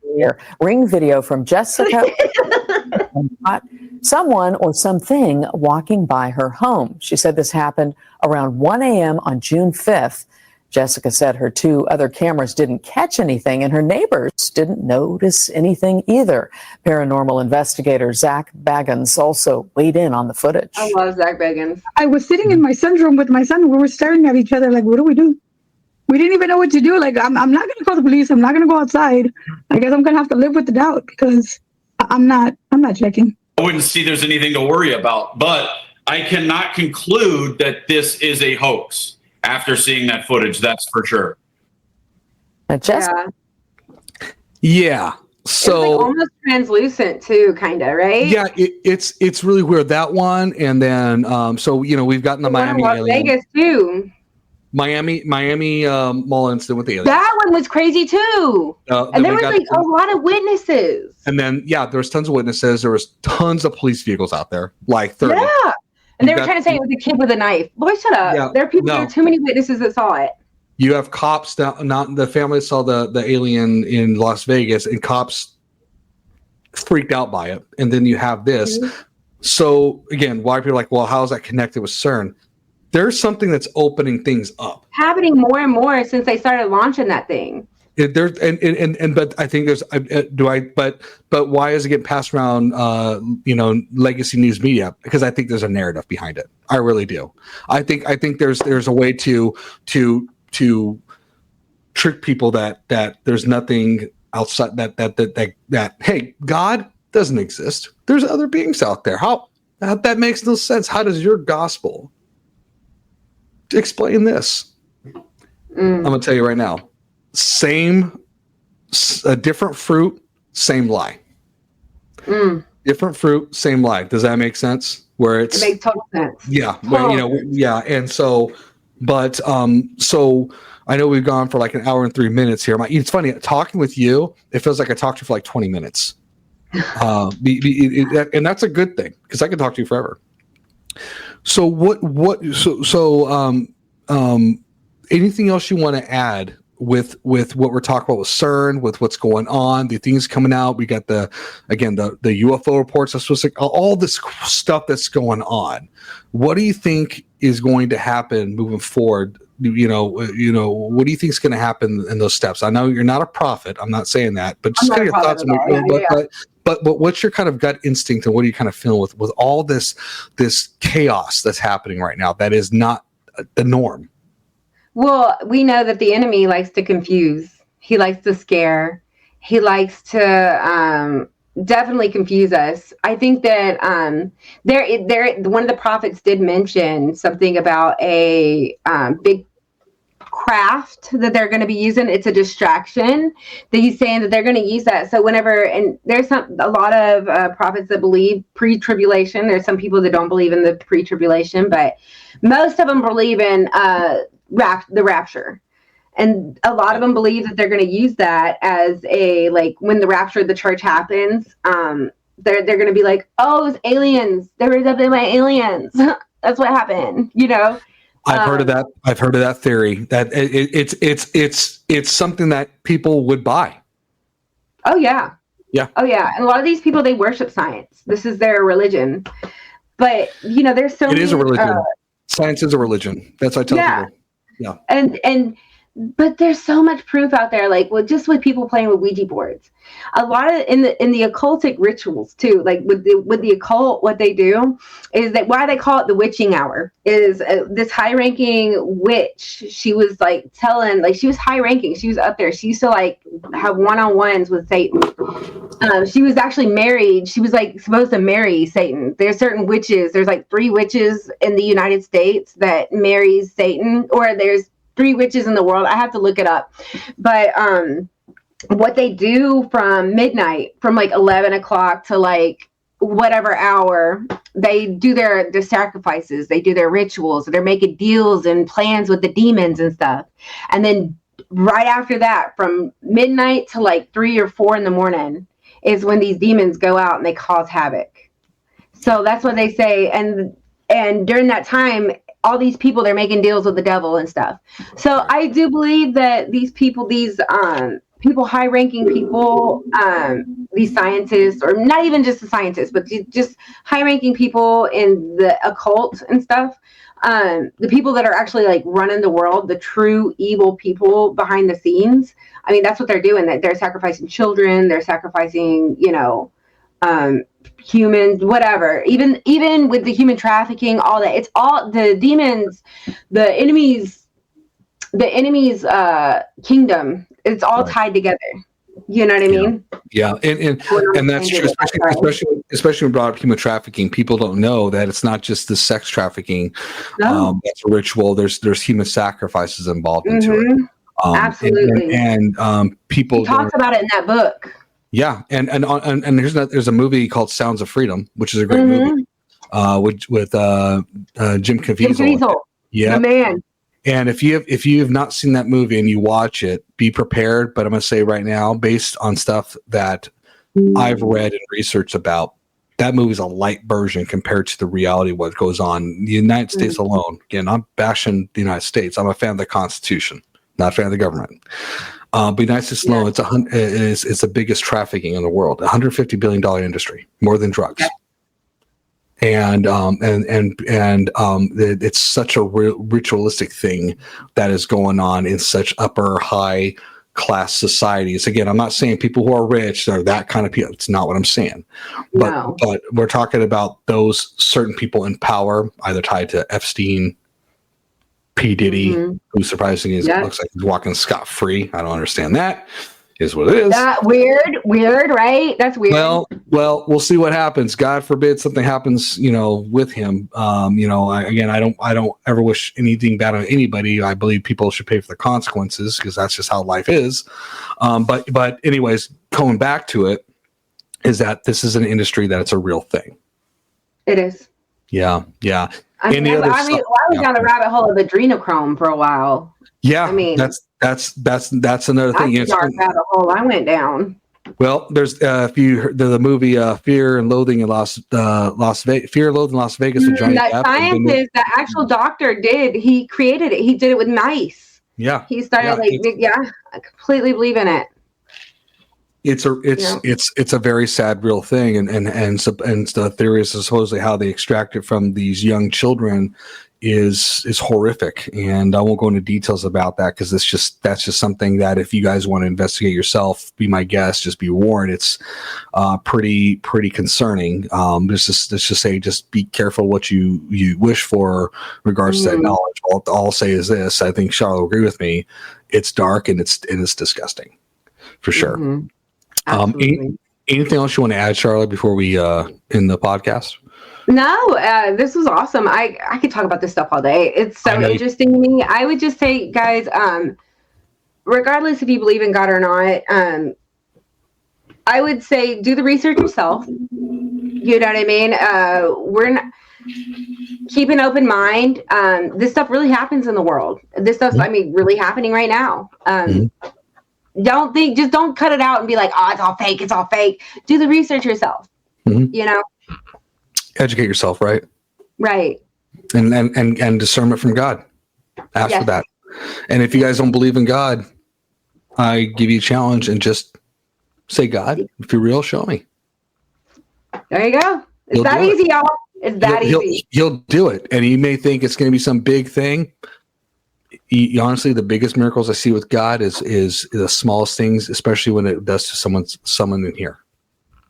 Ring video from Jessica. Someone or something walking by her home. She said this happened around 1 a.m. on June 5th. Jessica said her two other cameras didn't catch anything and her neighbors didn't notice anything either. Paranormal investigator Zach Baggins also weighed in on the footage. I love Zach Baggins. I was sitting in my son's room with my son. We were staring at each other like, what do we do? We didn't even know what to do. Like, I'm not going to call the police. I'm not going to go outside. I guess I'm going to have to live with the doubt because I'm not checking. I wouldn't see there's anything to worry about, but I cannot conclude that this is a hoax after seeing that footage. That's for sure. Yeah. So it's like almost translucent too, kind of, right? Yeah, it's really weird, that one. And then we've gotten the Miami Las alien. Vegas too. Miami mall incident with the alien. That one was crazy too. And there was like a lot of witnesses. And then there was tons of witnesses. There was tons of police vehicles out there, like 30. Yeah. And they were trying to say it was a kid with a knife. Boy, shut up. Yeah, there are too many witnesses that saw it. You have cops not the family saw the alien in Las Vegas, and cops freaked out by it. And then you have this. Mm-hmm. So again, why people are like, well, how is that connected with CERN? There's something that's opening things up. Happening more and more since they started launching that thing. But I think there's but why is it getting passed around legacy news media? Because I think there's a narrative behind it. I really do. I think there's a way to trick people that there's nothing outside that hey, God doesn't exist. There's other beings out there. How that makes no sense. How does your gospel explain this? I'm gonna tell you right now. A different fruit, same lie. And Different fruit, same life. Does that make sense? Where It makes total sense. yeah, well, yeah, and so, but so I know we've gone for like an hour and 3 minutes here. It's funny talking with you. It feels like I talked to you for like 20 minutes, and that's a good thing because I can talk to you forever. So anything else you want to add with what we're talking about with Cern, with what's going on, the things coming out? We got the UFO reports. That's supposed to, all this stuff that's going on. What do you think is going to happen moving forward? What do you think is going to happen in those steps? I know you're not a prophet. I'm not saying that, but just kind of your thoughts on but what's your kind of gut instinct and what are you kind of feeling with all this chaos that's happening right now that is not the norm? Well, we know that the enemy likes to confuse. He likes to scare. He likes to definitely confuse us. I think that one of the prophets did mention something about a big craft that they're going to be using. It's a distraction that he's saying that they're going to use that. So and there's a lot of prophets that believe pre-tribulation. There's some people that don't believe in the pre-tribulation, but most of them believe in the rapture. And a lot of them believe that they're going to use that as a, like, when the rapture of the church happens, they're going to be like, oh, it was aliens. They were up by aliens. That's what happened, I've heard of that. I've heard of that theory that it's something that people would buy. Oh yeah. Yeah. Oh yeah. And a lot of these people, they worship science. This is their religion. But there's so many. It is a religion. Science is a religion. That's what I tell people. Yeah. But there's so much proof out there, like just with people playing with Ouija boards. A lot of in the occultic rituals too, like with the occult, what they do is that why they call it the witching hour is this high-ranking witch. She was like she was high-ranking. She was up there. She used to like have one-on-ones with Satan. She was actually married. She was like supposed to marry Satan. There's certain witches. There's like 3 witches in the United States that marries Satan, or there's 3 witches in the world. I have to look it up. But what they do from midnight, from like 11 o'clock to like whatever hour, they do their sacrifices. They do their rituals. They're making deals and plans with the demons and stuff. And then right after that, from midnight to like 3 or 4 in the morning is when these demons go out and they cause havoc. So that's what they say. And during that time, all these people, they're making deals with the devil and stuff. So I do believe that these people, people, high-ranking people, these scientists, or not even just the scientists, but just high-ranking people in the occult and stuff, the people that are actually like running the world, the true evil people behind the scenes. I mean, that's what they're doing. That they're sacrificing children, they're sacrificing, humans, whatever, even with the human trafficking, all that. It's all the demons, the enemy's kingdom. It's all tied together. You know what I mean? Yeah, and that's true, especially when brought up human trafficking. People don't know that it's not just the sex trafficking. No. That's a ritual. There's human sacrifices involved into it. Absolutely. And people he talks about it in that book. Yeah, and there's a movie called Sounds of Freedom, which is a great movie, with Jim Caviezel. Yeah, the man. And if you have not seen that movie and you watch it, be prepared. But I'm going to say right now, based on stuff that I've read and researched about, that movie is a light version compared to the reality of what goes on in the United States alone. Again, I'm bashing the United States. I'm a fan of the Constitution, not a fan of the government. But United States alone, it's the biggest trafficking in the world, $150 billion industry, more than drugs. And it's such a ritualistic thing that is going on in such upper high class societies. Again, I'm not saying people who are rich are that kind of people. It's not what I'm saying. But we're talking about those certain people in power, either tied to Epstein, P. Diddy, who surprisingly looks like he's walking scot-free. I don't understand that. Is what it is. That weird, right? That's weird. Well, we'll see what happens. God forbid something happens, with him. I don't ever wish anything bad on anybody. I believe people should pay for the consequences because that's just how life is. But anyways, going back to it, is that this is an industry that it's a real thing. It is. Yeah. Yeah. I mean, I was down the rabbit hole of adrenochrome for a while. Yeah. I mean, that's another thing. That's a dark rabbit hole I went down. Well, there's if you heard the movie Fear and Loathing in Las Vegas with Johnny That Depp. scientist, that actual doctor he created it. He did it with mice. Yeah. He started I completely believe in it. It's a very sad real thing, and the theory is supposedly how they extract it from these young children is horrific, and I won't go into details about that because that's just something that if you guys want to investigate yourself, be my guest. Just be warned, it's pretty concerning. Let's just say, just be careful what you wish for regards to that knowledge. All I'll say is this: I think Sharla will agree with me. It's dark and it's disgusting, for sure. Anything else you want to add, Sharla, before we end the podcast? No, this was awesome. I could talk about this stuff all day. It's so interesting to me. I would just say, guys, regardless if you believe in God or not, I would say do the research yourself. You know what I mean? Keep an open mind. This stuff really happens in the world. This stuff's, really happening right now. Don't cut it out and be like, oh, it's all fake. It's all fake. Do the research yourself. You know? Educate yourself, right? Right. And discernment from God. Ask for that. And if you guys don't believe in God, I give you a challenge and just say, God, if you're real, show me. There you go. It's that easy, y'all. It's that easy. He'll do it. And you may think it's going to be some big thing. Honestly, the biggest miracles I see with God is the smallest things, especially when it does to someone in here.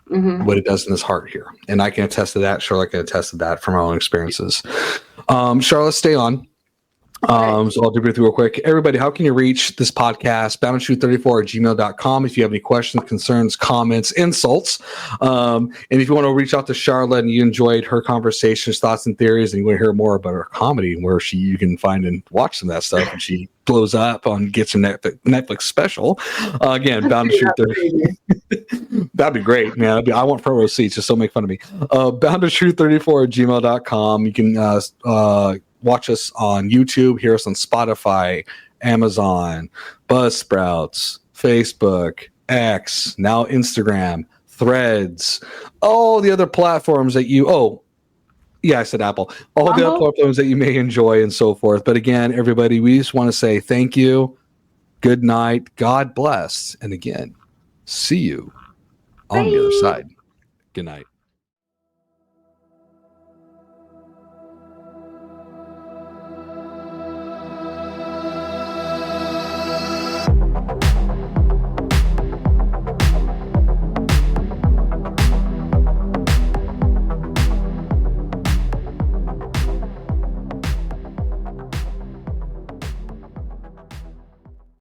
What it does in his heart here. And I can attest to that. Charlotte can attest to that from our own experiences. Charlotte, stay on. So I'll debrief you real quick. Everybody, how can you reach this podcast? boundandtruth34@gmail.com if you have any questions, concerns, comments, insults. And if you want to reach out to Sharla and you enjoyed her conversations, thoughts, and theories, and you want to hear more about her comedy and where you can find and watch some of that stuff, and she blows up on gets a Netflix special. Again, Bound to Truth 34. That'd be great, man. I want front row seats. Just don't make fun of me. boundandtruth34@gmail.com. You can watch us on YouTube, hear us on Spotify, Amazon, Buzzsprouts, Facebook, X, now Instagram, Threads, all the other platforms that I said Apple. All the other platforms that you may enjoy and so forth. But again, everybody, we just want to say thank you. Good night. God bless. And again, see you on the other side. Good night.